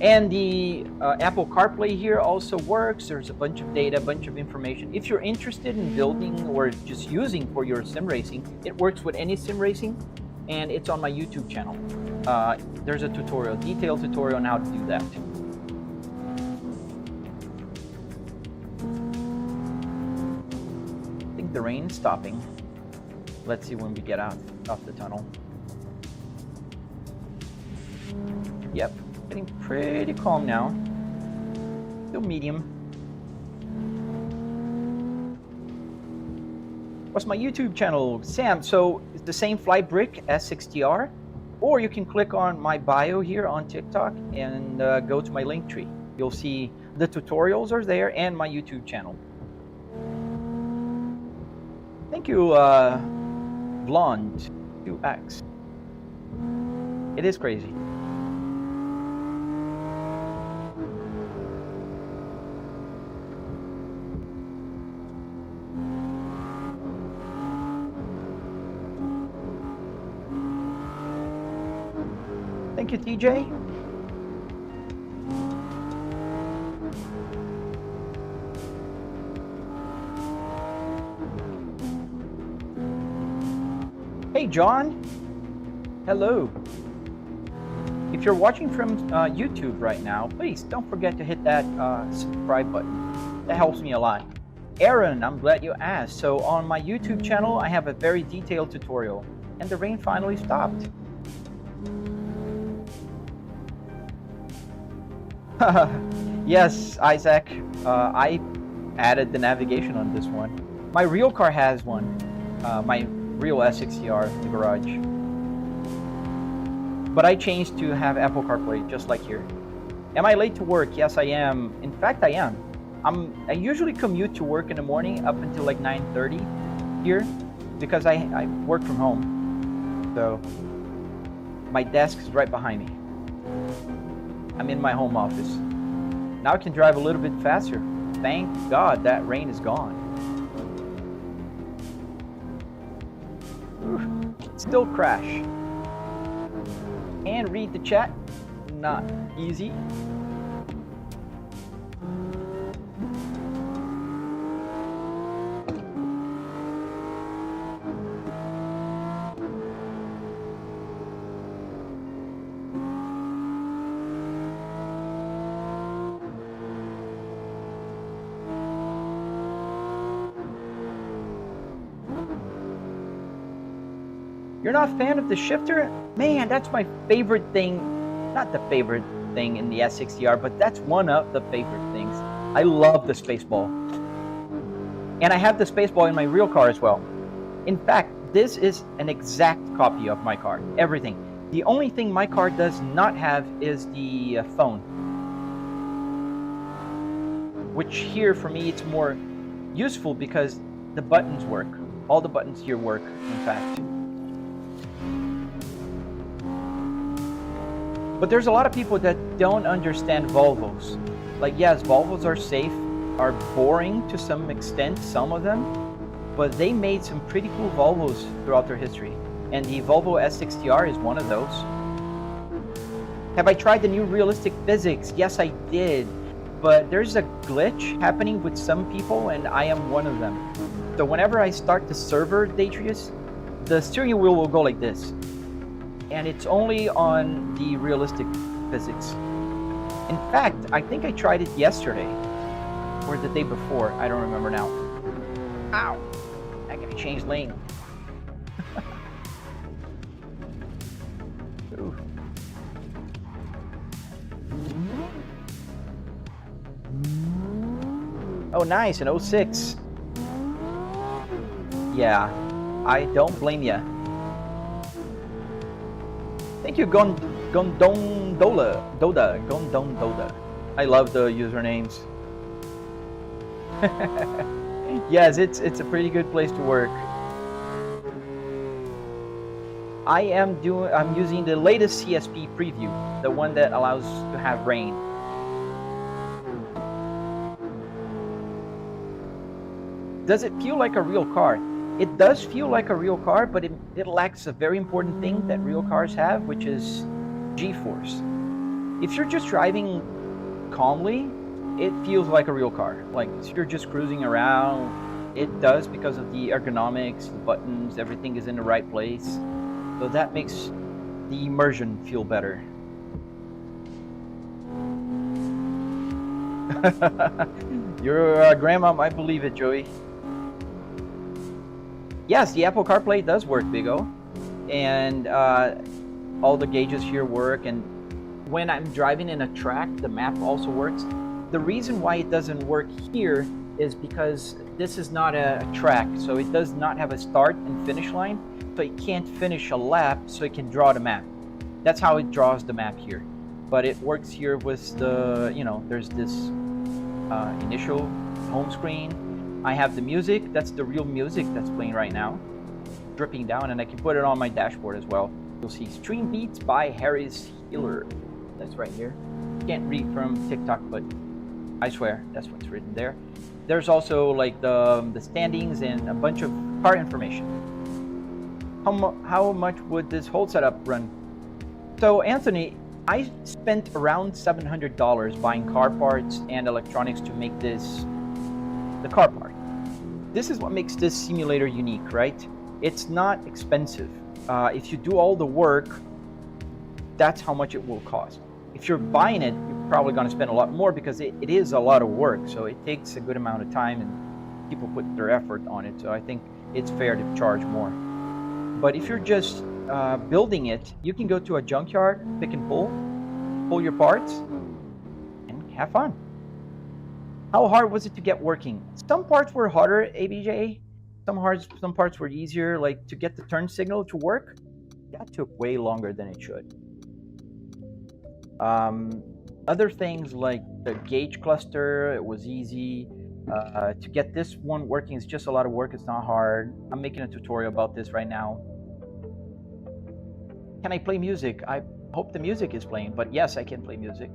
And the Apple CarPlay here also works. There's a bunch of data, a bunch of information. If you're interested in building or just using for your sim racing, it works with any sim racing, and it's on my YouTube channel. There's a tutorial, detailed tutorial on how to do that. I think the rain is stopping. Let's see when we get out of the tunnel. Yep. Getting pretty calm now. Still medium. What's my YouTube channel? Sam, so it's the same flight brick S60R, or you can click on my bio here on TikTok and go to my link tree. You'll see the tutorials are there and my YouTube channel. Thank you, Blonde 2X. It is crazy. Thank you, TJ. Hey, John. Hello. If you're watching from YouTube right now, please don't forget to hit that subscribe button. That helps me a lot. Aaron, I'm glad you asked. So on my YouTube channel, I have a very detailed tutorial, and the rain finally stopped. Yes, Isaac, I added the navigation on this one. My real car has one, my real S60R in the garage. But I changed to have Apple CarPlay, just like here. Am I late to work? Yes, I am. In fact, I am. I usually commute to work in the morning up until like 9:30 here, because I work from home. So my desk is right behind me. I'm in my home office. Now I can drive a little bit faster. Thank God that rain is gone. Still crash. And read the chat. Not easy. You're not a fan of the shifter? Man, that's my favorite thing. Not the favorite thing in the S60R, but that's one of the favorite things. I love the Spaceball. And I have the Spaceball in my real car as well. In fact, this is an exact copy of my car. Everything. The only thing my car does not have is the phone. Which here, for me, it's more useful because the buttons work. All the buttons here work, in fact. But there's a lot of people that don't understand Volvos. Like, yes, Volvos are safe, are boring to some extent, some of them, but they made some pretty cool Volvos throughout their history. And the Volvo S60R is one of those. Have I tried the new realistic physics? Yes, I did. But there's a glitch happening with some people, and I am one of them. So whenever I start the server Datrius, the steering wheel will go like this. And it's only on the realistic physics. In fact, I think I tried it yesterday or the day before. I don't remember now. Ow! I gotta change lane. Ooh. Oh, nice, an 06. Yeah, I don't blame ya. Thank you, Gondon Doda. I love the usernames. Yes, it's a pretty good place to work. I'm using the latest CSP preview, the one that allows to have rain. Does it feel like a real car? It does feel like a real car, but it lacks a very important thing that real cars have, which is Geforce. If you're just driving calmly, it feels like a real car. Like if you're just cruising around, it does because of the ergonomics, the buttons, everything is in the right place. So that makes the immersion feel better. Your grandma might believe it, Joey. Yes, the Apple CarPlay does work, Big O. And all the gauges here work. And when I'm driving in a track, the map also works. The reason why it doesn't work here is because this is not a track. So it does not have a start and finish line. So it can't finish a lap, so it can draw the map. That's how it draws the map here. But it works here with the, there's this initial home screen. I have the music, that's the real music that's playing right now, dripping down, and I can put it on my dashboard as well. You'll see Stream Beats by Harry's Healer. That's right here. Can't read from TikTok, but I swear that's what's written there. There's also like the standings and a bunch of car information. How much would this whole setup run? So Anthony, I spent around $700 buying car parts and electronics to make this the car part. This is what makes this simulator unique, right? It's not expensive. If you do all the work, that's how much it will cost. If you're buying it, you're probably going to spend a lot more because it is a lot of work. So it takes a good amount of time and people put their effort on it. So I think it's fair to charge more. But if you're just building it, you can go to a junkyard, pick and pull your parts, and have fun. How hard was it to get working? Some parts were harder, ABJ. Some parts were easier, like to get the turn signal to work. That took way longer than it should. Other things like the gauge cluster, it was easy. To get this one working is just a lot of work. It's not hard. I'm making a tutorial about this right now. Can I play music? I hope the music is playing, but yes, I can play music.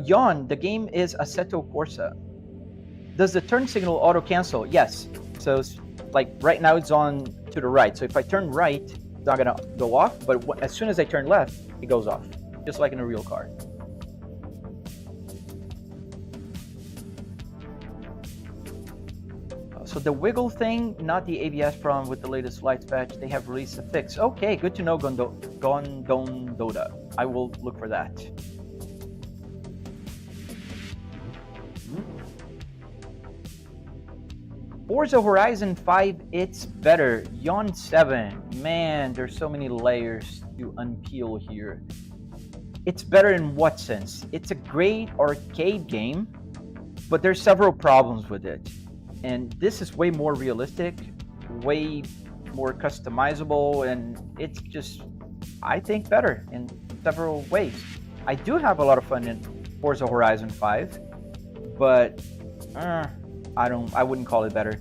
Jan, the game is Assetto Corsa. Does the turn signal auto cancel? Yes. So like right now it's on to the right. So if I turn right, it's not gonna go off, but as soon as I turn left, it goes off, just like in a real car. So the wiggle thing, not the ABS problem with the latest lights patch. They have released a fix. Okay, good to know, Gondon Doda. I will look for that. Forza Horizon 5, it's better. Yon 7, man, there's so many layers to unpeel here. It's better in what sense? It's a great arcade game, but there's several problems with it. And this is way more realistic, way more customizable, and it's just, I think, better in several ways. I do have a lot of fun in Forza Horizon 5, but I wouldn't call it better.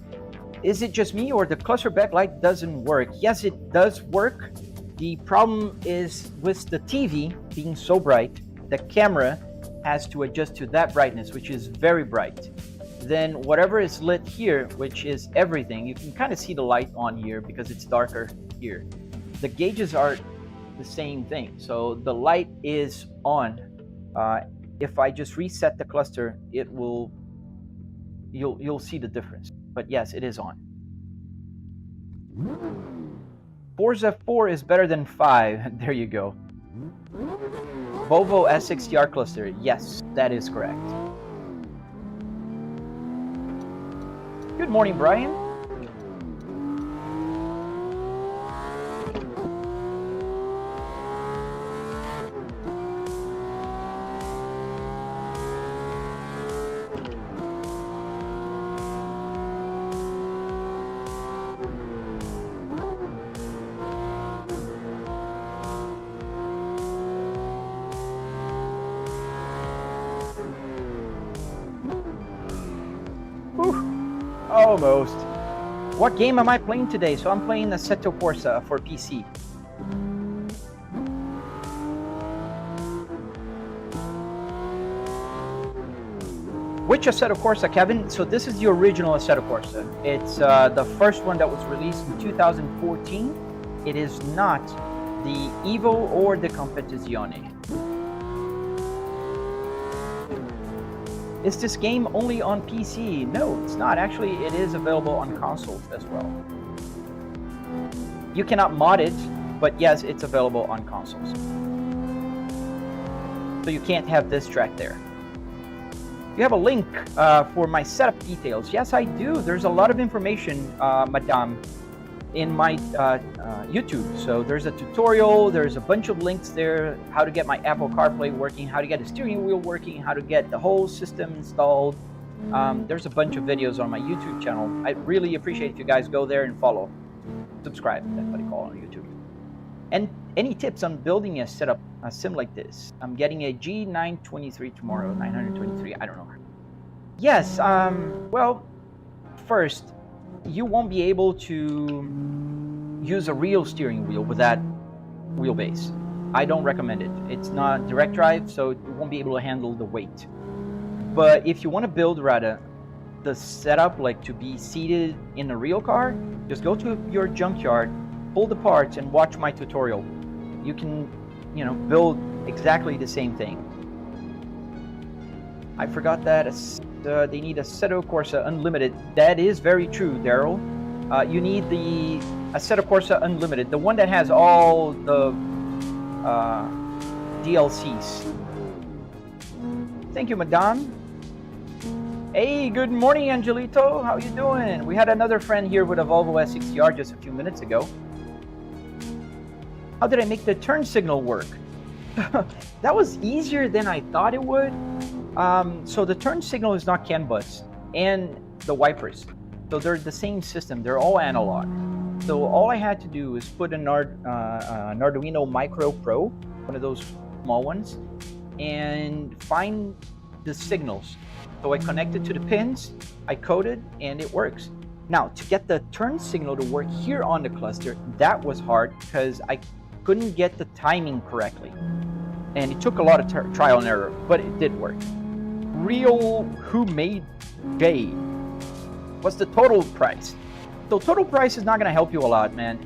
Is it just me or the cluster backlight doesn't work? Yes, it does work. The problem is with the TV being so bright, the camera has to adjust to that brightness, which is very bright. Then whatever is lit here, which is everything, you can kind of see the light on here because it's darker here. The gauges are the same thing. So the light is on. If I just reset the cluster, it will, you'll see the difference. But yes, it is on. Forza 4 is better than 5. There you go. Volvo S60R cluster. Yes, that is correct. Good morning, Brian. Almost. What game am I playing today? So I'm playing Assetto Corsa for PC. Which Assetto Corsa, Kevin? So this is the original Assetto Corsa. It's the first one that was released in 2014. It is not the Evo or the Competizione. Is this game only on PC? No, it's not. Actually, it is available on consoles as well. You cannot mod it, but yes, it's available on consoles. So you can't have this track there. You have a link for my setup details. Yes, I do. There's a lot of information, Madame, in my YouTube. So there's a tutorial, there's a bunch of links there, how to get my Apple CarPlay working, how to get the steering wheel working, how to get the whole system installed. There's a bunch of videos on my YouTube channel. I really appreciate if you guys go there and follow. Subscribe, that's what I call it on YouTube. And any tips on building a setup, a sim like this? I'm getting a G923 tomorrow, 923, I don't know. Yes, well, first, you won't be able to use a real steering wheel with that wheelbase. I don't recommend it. It's not direct drive, so it won't be able to handle the weight. But if you want to build rather the setup like to be seated in a real car, just go to your junkyard, pull the parts, and watch my tutorial. You can, you know, build exactly the same thing. I forgot that they need a Assetto Corsa Unlimited. That is very true, Daryl. You need the Assetto Corsa Unlimited, the one that has all the DLCs. Thank you, Madame. Hey, good morning, Angelito. How you doing? We had another friend here with a Volvo S60R just a few minutes ago. How did I make the turn signal work? That was easier than I thought it would. So the turn signal is not CAN bus, and the wipers. So they're the same system. They're all analog. So all I had to do is put an Arduino Micro Pro, one of those small ones, and find the signals. So I connected to the pins, I coded, and it works. Now, to get the turn signal to work here on the cluster, that was hard because I couldn't get the timing correctly. And it took a lot of trial and error, but it did work. Real Who Made Jade? What's the total price? So total price is not going to help you a lot, man.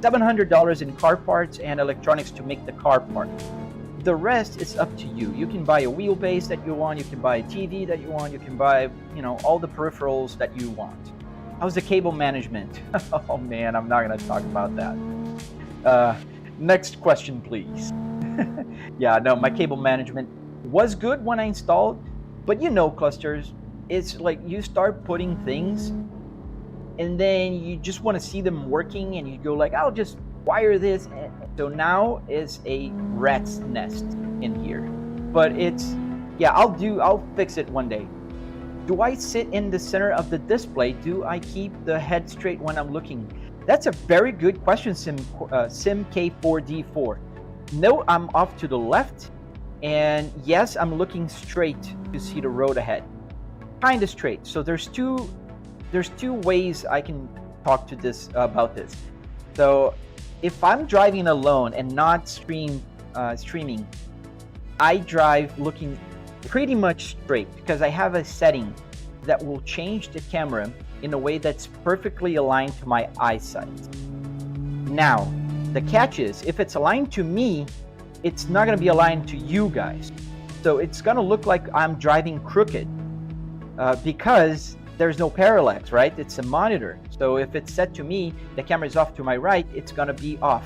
$700 in car parts and electronics to make the car part. The rest is up to you. You can buy a wheelbase that you want, you can buy a TV that you want, you can buy, you know, all the peripherals that you want. How's the cable management? Oh man, I'm not going to talk about that. Next question, please. Yeah, no, my cable management was good when I installed, but you know, clusters, it's like you start putting things and then you just want to see them working and you go like, I'll just wire this. So now is a rat's nest in here, but it's, yeah, I'll fix it one day. Do I sit in the center of the display? Do I keep the head straight when I'm looking? That's a very good question, Sim K4D4. No, I'm off to the left, and yes, I'm looking straight to see the road ahead. Kind of straight. So there's two ways I can talk to this about this. So if I'm driving alone and not streaming, I drive looking pretty much straight because I have a setting that will change the camera in a way that's perfectly aligned to my eyesight. Now, the catch is, if it's aligned to me, it's not going to be aligned to you guys. So it's going to look like I'm driving crooked because there's no parallax, right? It's a monitor. So if it's set to me, the camera is off to my right, it's going to be off.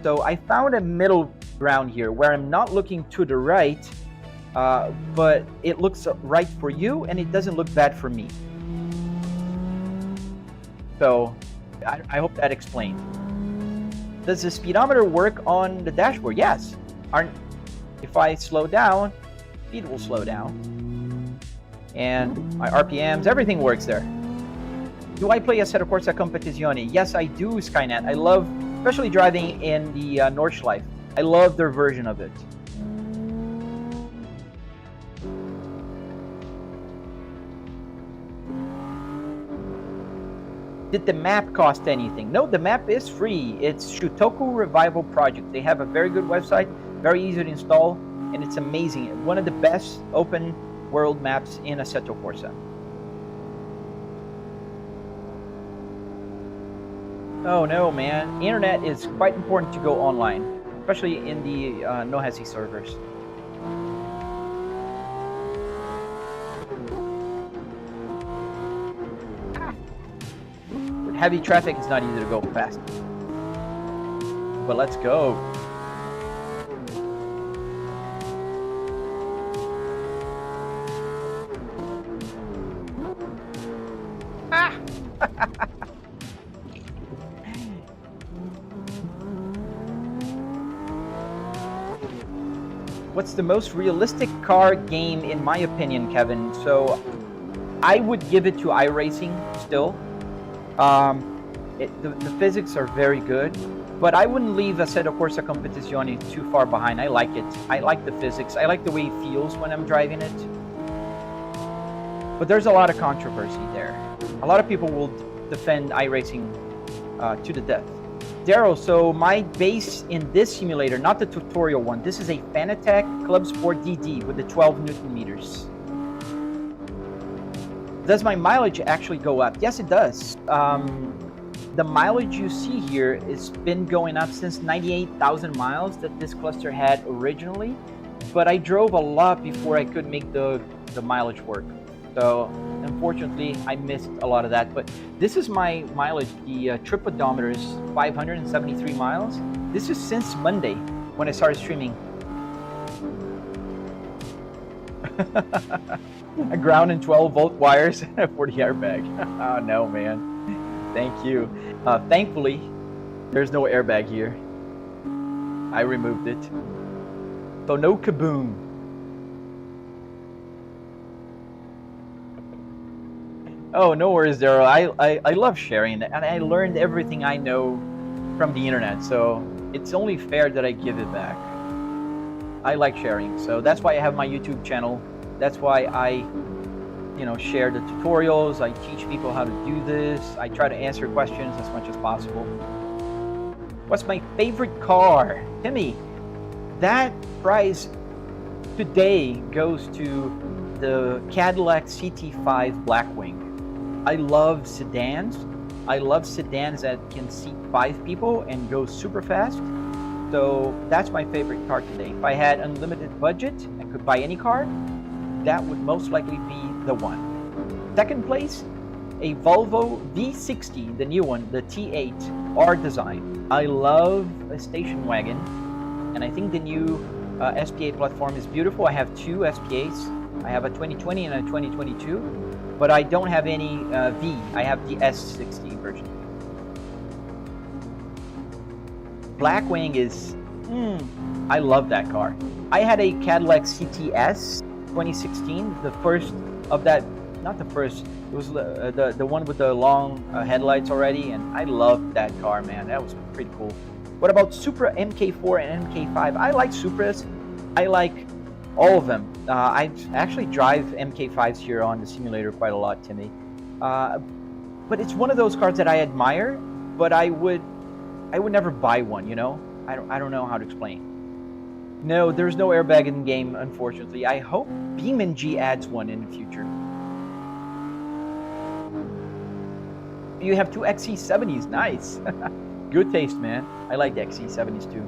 So I found a middle ground here where I'm not looking to the right, but it looks right for you and it doesn't look bad for me. So I hope that explained. Does the speedometer work on the dashboard? Yes. If I slow down, speed will slow down. And my RPMs, everything works there. Do I play Assetto Corsa Competizione? Yes, I do, Skynet. I love, especially driving in the Nordschleife. I love their version of it. Did the map cost anything? No, the map is free. It's Shutoku Revival Project. They have a very good website, very easy to install, and it's amazing. One of the best open world maps in Assetto Corsa. Oh no, man. Internet is quite important to go online, especially in the no Hesi servers. With heavy traffic, it's not easy to go fast. But let's go. What's the most realistic car game in my opinion, Kevin? So I would give it to iRacing still. The physics are very good, but I wouldn't leave Assetto Corsa Competizione too far behind. I like it. I like the physics. I like the way it feels when I'm driving it. But there's a lot of controversy there. A lot of people will defend iRacing to the death. Daryl, so my base in this simulator, not the tutorial one, this is a Fanatec Clubsport DD with the 12 Newton meters. Does my mileage actually go up? Yes, it does. The mileage you see here has been going up since 98,000 miles that this cluster had originally, but I drove a lot before I could make the mileage work. So unfortunately, I missed a lot of that, but this is my mileage. The trip odometer is 573 miles. This is since Monday when I started streaming. A ground and 12-volt wires and a 40 airbag. Oh no, man. Thank you. Thankfully, there's no airbag here. I removed it. So no kaboom. Oh, no worries, Daryl. I love sharing, and I learned everything I know from the internet, so it's only fair that I give it back. I like sharing, so that's why I have my YouTube channel. That's why I, share the tutorials. I teach people how to do this. I try to answer questions as much as possible. What's my favorite car? Timmy, that prize today goes to the Cadillac CT5 Blackwing. I love sedans. I love sedans that can seat 5 people and go super fast. So that's my favorite car today. If I had unlimited budget and could buy any car, that would most likely be the one. Second place, a Volvo V60, the new one, the T8 R design. I love a station wagon, and I think the new SPA platform is beautiful. I have 2 SPAs. I have a 2020 and a 2022, but I don't have any V. I have the S60 version. Blackwing is, I love that car. I had a Cadillac CTS 2016, the first of that, not the first, it was the one with the long headlights already, and I loved that car, man. That was pretty cool. What about Supra MK4 and MK5? I like Supras. I like all of them. I actually drive MK5s here on the simulator quite a lot, Timmy. But it's one of those cars that I admire, but I would never buy one, I don't know how to explain. No, there's no airbag in the game, unfortunately. I hope BeamNG adds one in the future. You have 2 XC70s, nice. Good taste, man. I like the XC70s too.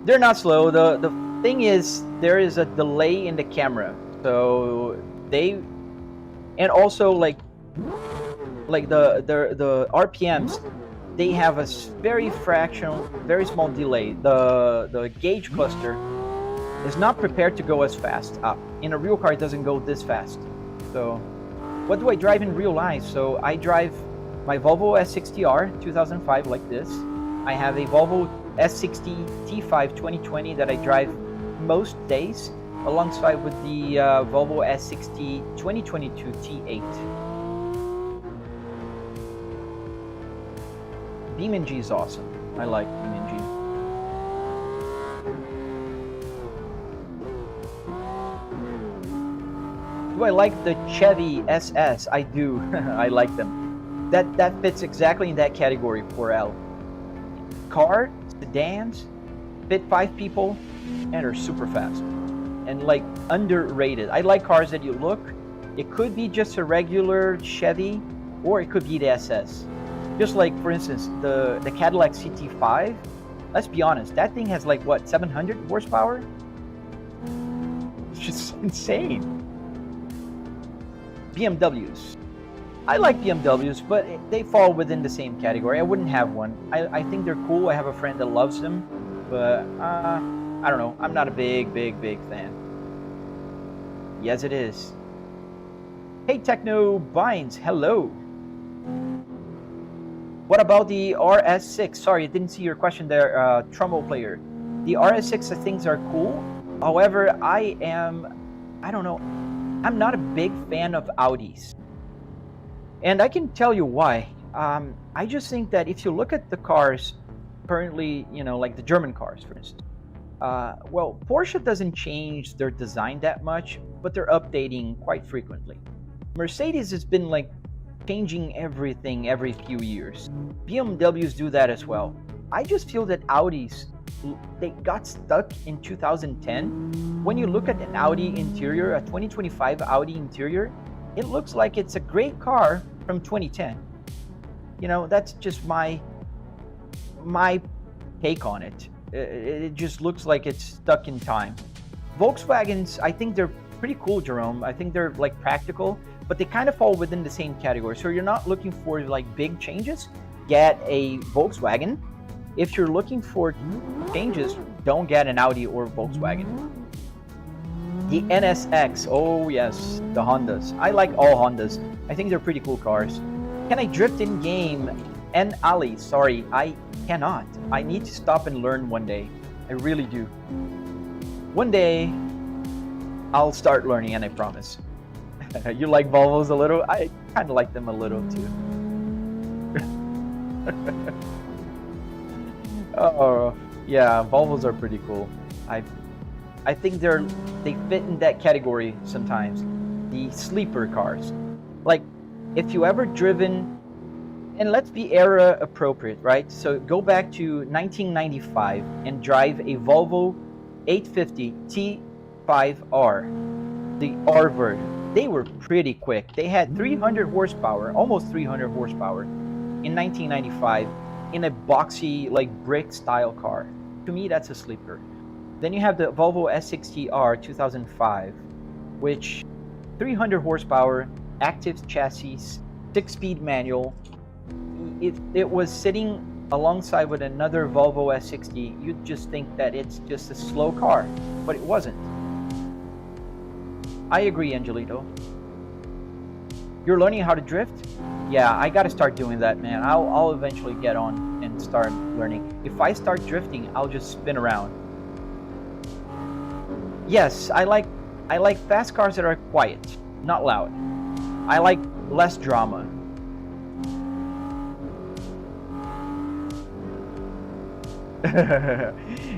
They're not slow. The thing is, there is a delay in the camera, so and also like the RPMs, they have a very small delay. The gauge cluster is not prepared to go as fast up. In a real car, it doesn't go this fast. So what do I drive in real life? So I drive my Volvo S60R 2005 like this. I have a Volvo S60 T5 2020 that I drive most days, alongside with the Volvo S60 2022 T8. BeamNG is awesome. I like BeamNG. Do I like the Chevy SS? I do. I like them. That fits exactly in that category, 4L. Car, sedans, fit 5 people, and are super fast. And like underrated. I like cars that you look, it could be just a regular Chevy, or it could be the SS. Just like, for instance, the Cadillac CT5, let's be honest, that thing has like, what, 700 horsepower? It's just insane. BMWs. I like BMWs, but they fall within the same category. I wouldn't have one. I think they're cool. I have a friend that loves them, but I don't know. I'm not a big fan. Yes, it is. Hey, Techno Binds, hello. What about the RS6? Sorry, I didn't see your question there, Trumbo player. The RS6 things are cool. However, I don't know, I'm not a big fan of Audis. And I can tell you why. I just think that if you look at the cars currently, you know, like the German cars, for instance, well, Porsche doesn't change their design that much, but they're updating quite frequently. Mercedes has been like changing everything every few years. BMWs do that as well. I just feel that Audis, they got stuck in 2010. When you look at an Audi interior, a 2025 Audi interior, it looks like it's a great car from 2010. You know, that's just my take on it. It just looks like it's stuck in time. Volkswagens, I think they're pretty cool, Jerome. I think they're like practical, but they kind of fall within the same category. So you're not looking for like big changes, get a Volkswagen. If you're looking for changes, don't get an Audi or Volkswagen. The NSX, oh yes, the Hondas. I like all Hondas. I think they're pretty cool cars. Can I drift in game? And Ali, sorry, I cannot. I need to stop and learn one day. I really do. One day, I'll start learning, and I promise. You like Volvos a little? I kind of like them a little too. Oh, yeah, Volvos are pretty cool. I think they fit in that category sometimes. The sleeper cars. Like, if you ever driven, and let's be era appropriate, right? So go back to 1995 and drive a Volvo 850 T5R, the R version. They were pretty quick. They had 300 horsepower, almost 300 horsepower in 1995 in a boxy, like brick style car. To me, that's a sleeper. Then you have the Volvo S60R 2005, which 300 horsepower, active chassis, 6-speed manual. It was sitting alongside with another Volvo S60. You'd just think that it's just a slow car, but it wasn't. I agree, Angelito. You're learning how to drift? Yeah, I gotta start doing that, man. I'll eventually get on and start learning. If I start drifting, I'll just spin around. Yes, I like fast cars that are quiet, not loud. I like less drama.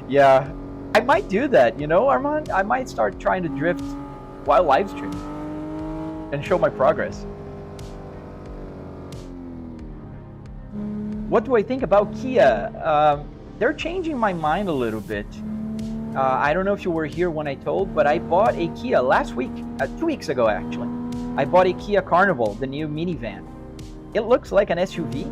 Yeah, I might do that, you know, Armand? I might start trying to drift while live streaming and show my progress. What do I think about Kia? They're changing my mind a little bit. I don't know if you were here when I told, but I bought a Kia last week, 2 weeks ago actually. I bought a Kia Carnival, the new minivan. It looks like an SUV.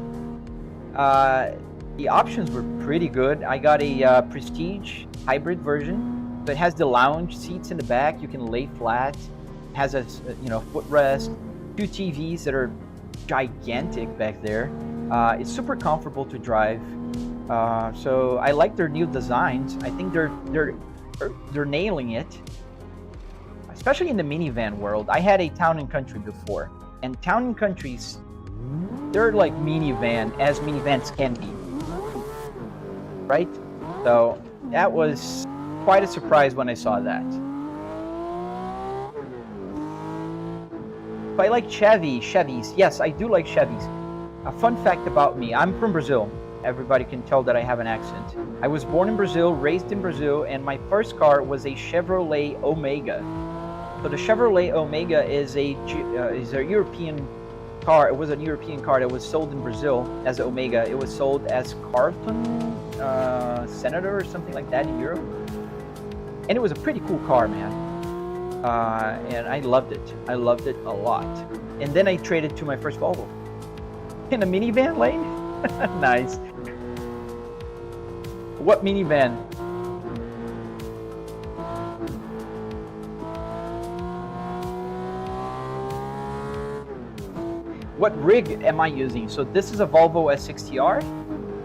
The options were pretty good. I got a Prestige hybrid version, so it has the lounge seats in the back. You can lay flat. It has a footrest, 2 TVs that are gigantic back there. It's super comfortable to drive. So I like their new designs. I think they're nailing it, especially in the minivan world. I had a Town and Country before, and Town and Countries, they're like minivan as minivans can be, right? So that was quite a surprise when I saw that. If I like Chevys, yes, I do like Chevys. A fun fact about me, I'm from Brazil. Everybody can tell that I have an accent. I was born in Brazil, raised in Brazil, and my first car was a Chevrolet Omega. So the Chevrolet Omega is a European car, it was an European car that was sold in Brazil as the Omega. It was sold as Carlton Senator or something like that in Europe. And it was a pretty cool car, man. And I loved it. I loved it a lot. And then I traded to my first Volvo. In a minivan lane? Nice. What minivan? What rig am I using? So this is a Volvo S60R,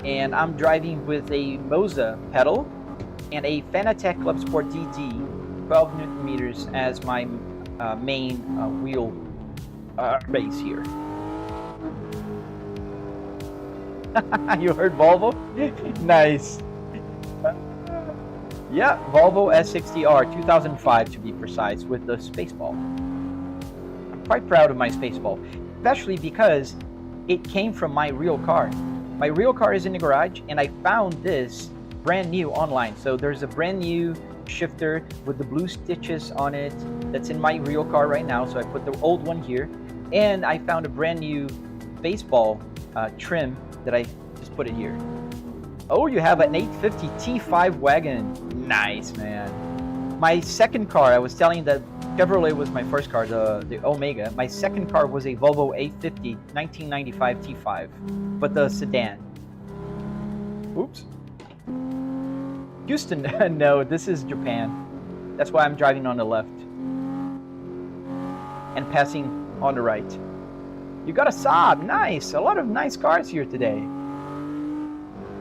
and I'm driving with a Moza pedal and a Fanatec Clubsport DD 12 Newton meters as my main wheel base here. You heard Volvo? Nice. Yeah, Volvo S60R 2005 to be precise, with the Spaceball. I'm quite proud of my Spaceball, especially because it came from my real car. My real car is in the garage, and I found this brand new online. So there's a brand new shifter with the blue stitches on it that's in my real car right now. So I put the old one here, and I found a brand new Spaceball trim that I just put it here. Oh, you have an 850 T5 wagon. Nice, man. My second car, I was telling you that Chevrolet was my first car, the Omega. My second car was a Volvo 850 1995 T5, but the sedan. Oops. Houston, no, this is Japan. That's why I'm driving on the left and passing on the right. You got a Saab, nice. A lot of nice cars here today.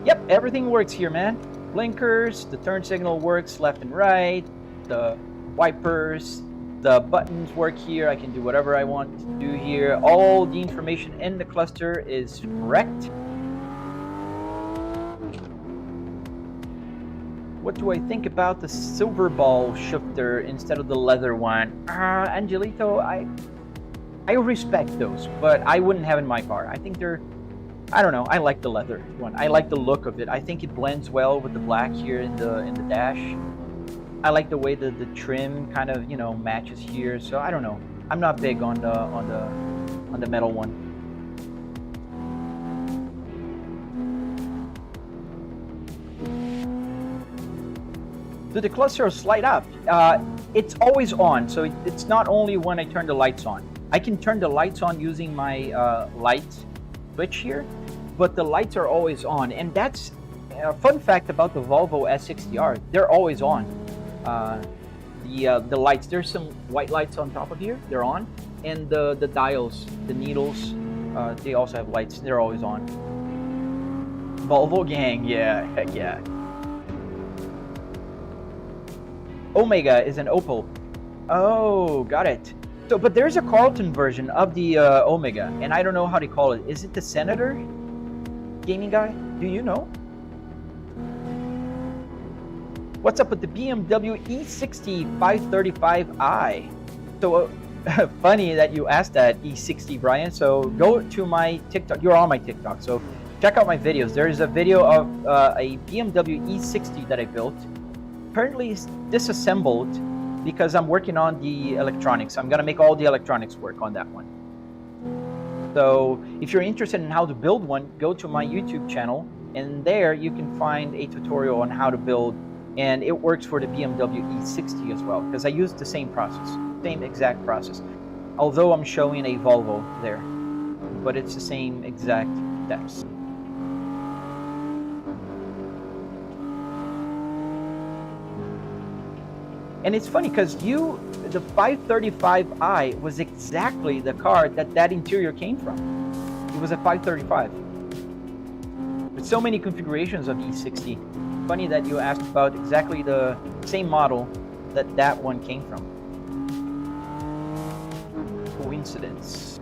Yep, everything works here, man. Blinkers, the turn signal works left and right, the wipers, the buttons work here. I can do whatever I want to do here. All the information in the cluster is correct. What do I think about the silver ball shifter instead of the leather one? Angelito, I respect those, but I wouldn't have in my car. I think they're, I don't know, I like the leather one. I like the look of it. I think it blends well with the black here in the dash. I like the way the trim kind of, you know, matches here. So I don't know. I'm not big on the metal one. Do the clusters light up? It's always on, so it's not only when I turn the lights on. I can turn the lights on using my light switch here, but the lights are always on. And that's a fun fact about the Volvo S60R. They're always on. The lights, there's some white lights on top of here, they're on. And the dials, the needles, they also have lights, they're always on. Volvo gang, yeah, heck yeah. Omega is an Opel. Oh, got it. So, but there's a Carlton version of the Omega, and I don't know how to call it. Is it the Senator? Gaming guy? Do you know? What's up with the BMW E60 535i? So, funny that you asked that, E60, Brian. So, go to my TikTok. You're on my TikTok, so check out my videos. There is a video of a BMW E60 that I built. Currently disassembled because I'm working on the electronics. I'm gonna make all the electronics work on that one. So if you're interested in how to build one, go to my YouTube channel, and there you can find a tutorial on how to build, and it works for the BMW E60 as well, because I used the same process, same exact process. Although I'm showing a Volvo there, but it's the same exact steps. And it's funny because the 535i was exactly the car that interior came from. It was a 535. With so many configurations of E60. Funny that you asked about exactly the same model that one came from. Coincidence.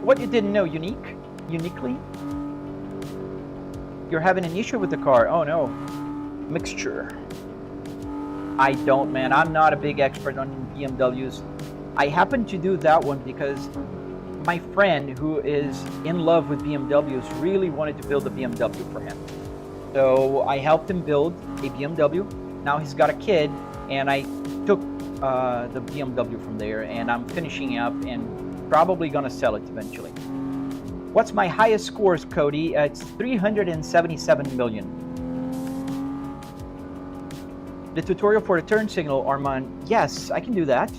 What you didn't know, uniquely? You're having an issue with the car. Oh no. Mixture. I don't, man. I'm not a big expert on BMWs. I happened to do that one because my friend who is in love with BMWs really wanted to build a BMW for him. So I helped him build a BMW, Now he's got a kid, and I took the BMW from there, and I'm finishing up and probably gonna sell it eventually. What's my highest scores, Cody? It's 377 million. The tutorial for the turn signal, Armand. Yes, I can do that.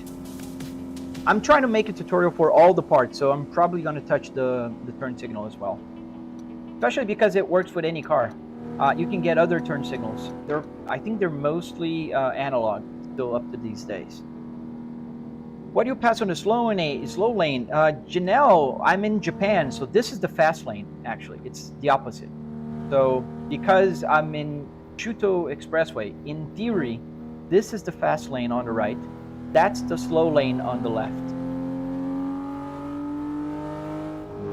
I'm trying to make a tutorial for all the parts, so I'm probably going to touch the turn signal as well. Especially because it works with any car. You can get other turn signals. I think they're mostly analog still up to these days. What do you pass on the slow lane? Janelle, I'm in Japan, so this is the fast lane, actually. It's the opposite. So because I'm in Shuto Expressway, in theory, this is the fast lane on the right. That's the slow lane on the left.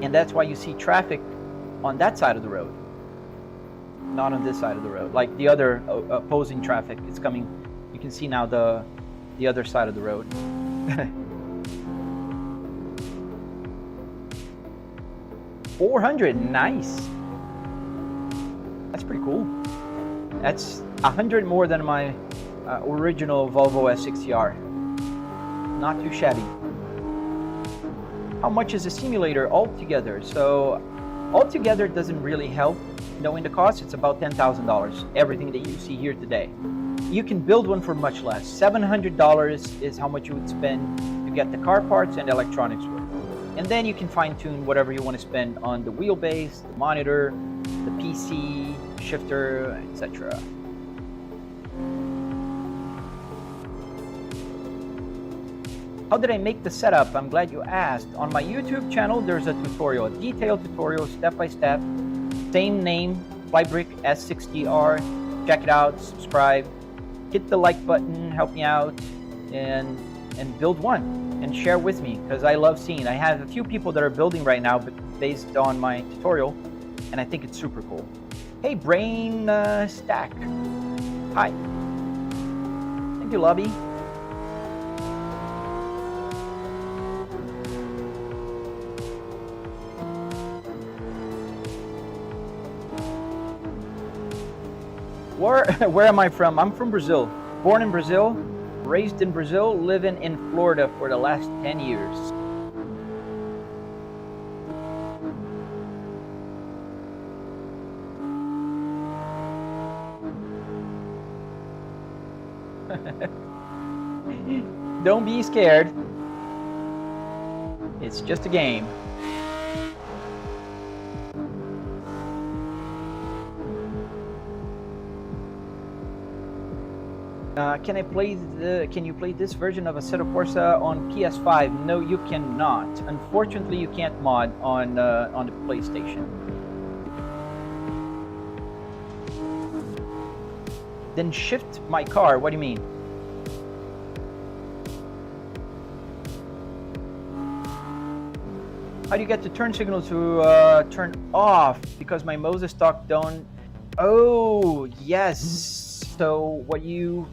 And that's why you see traffic on that side of the road, not on this side of the road. Like the other opposing traffic is coming. You can see now the other side of the road. 400, nice. That's pretty cool. That's 100 more than my original Volvo S60R. Not too shabby. How much is a simulator altogether? So altogether doesn't really help knowing the cost. It's about $10,000, everything that you see here today. You can build one for much less. $700 is how much you would spend to get the car parts and electronics work. And then you can fine tune whatever you want to spend on the wheelbase, the monitor, the PC, shifter, etc. How did I make the setup? I'm glad you asked. On my YouTube channel, there's a tutorial, a detailed tutorial, step by step. Same name, Flybrick S60R. Check it out, subscribe, hit the like button, help me out, and build one and share with me, because I love seeing. I have a few people that are building right now, but based on my tutorial, and I think it's super cool. Hey, Brain Stack. Hi. Thank you, Lobby. Where am I from? I'm from Brazil. Born in Brazil, raised in Brazil, living in Florida for the last 10 years. Don't be scared. It's just a game. Can you play this version of Assetto Corsa on PS5? No, you cannot. Unfortunately, you can't mod on the PlayStation. Then shift my car. What do you mean? How do you get the turn signal to turn off? Because my Moses stock don't. Oh yes. So what you?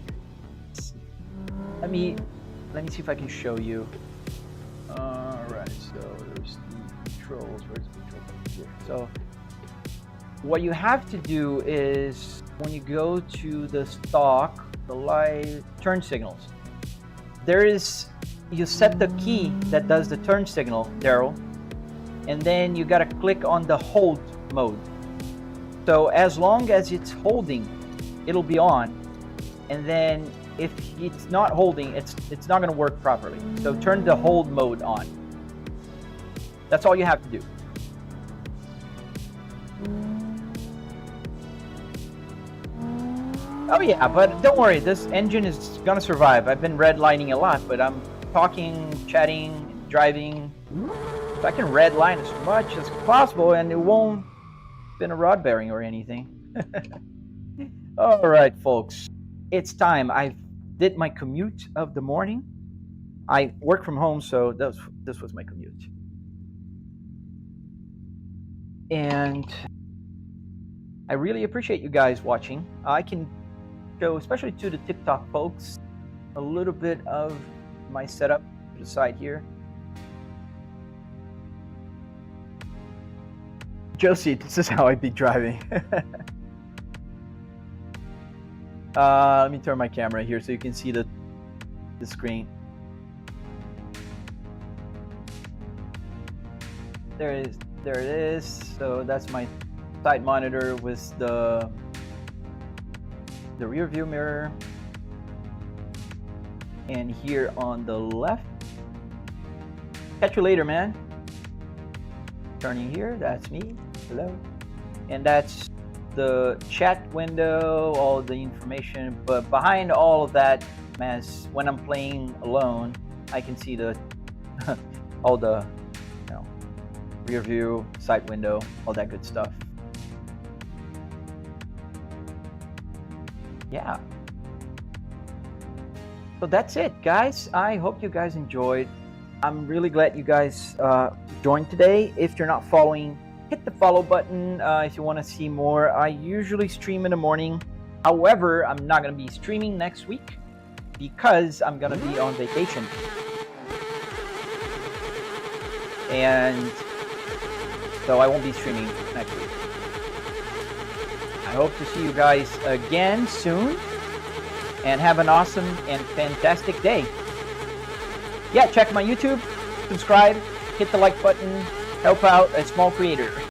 Let me see if I can show you. Alright, so there's the controls. Where's the control button here? So what you have to do is when you go to the stock, the live turn signals, you set the key that does the turn signal, Daryl, and then you gotta click on the hold mode. So as long as it's holding, it'll be on, and then if it's not holding, it's not going to work properly. So turn the hold mode on. That's all you have to do. Oh yeah, but don't worry, this engine is going to survive. I've been redlining a lot, but I'm talking, chatting, driving. So I can redline as much as possible, and it won't spin a rod bearing or anything. All right, folks, it's time. I did my commute of the morning. I work from home, so this was my commute. And I really appreciate you guys watching. I can show, especially to the TikTok folks, a little bit of my setup to the side here. Josie, this is how I be driving. Let me turn my camera here so you can see the screen. There it is. So that's my side monitor with the rear view mirror. And here on the left, catch you later, man. Turning here, that's me. Hello. And that's the chat window, all the information. But behind all of that, man, when I'm playing alone, I can see the all the rear view, side window, all that good stuff. Yeah. So that's it, guys. I hope you guys enjoyed. I'm really glad you guys joined today. If you're not following, hit the follow button if you want to see more. I usually stream in the morning. However, I'm not going to be streaming next week because I'm going to be on vacation. And so I won't be streaming next week. I hope to see you guys again soon. And have an awesome and fantastic day. Yeah, check my YouTube, subscribe, hit the like button, help out a small creator.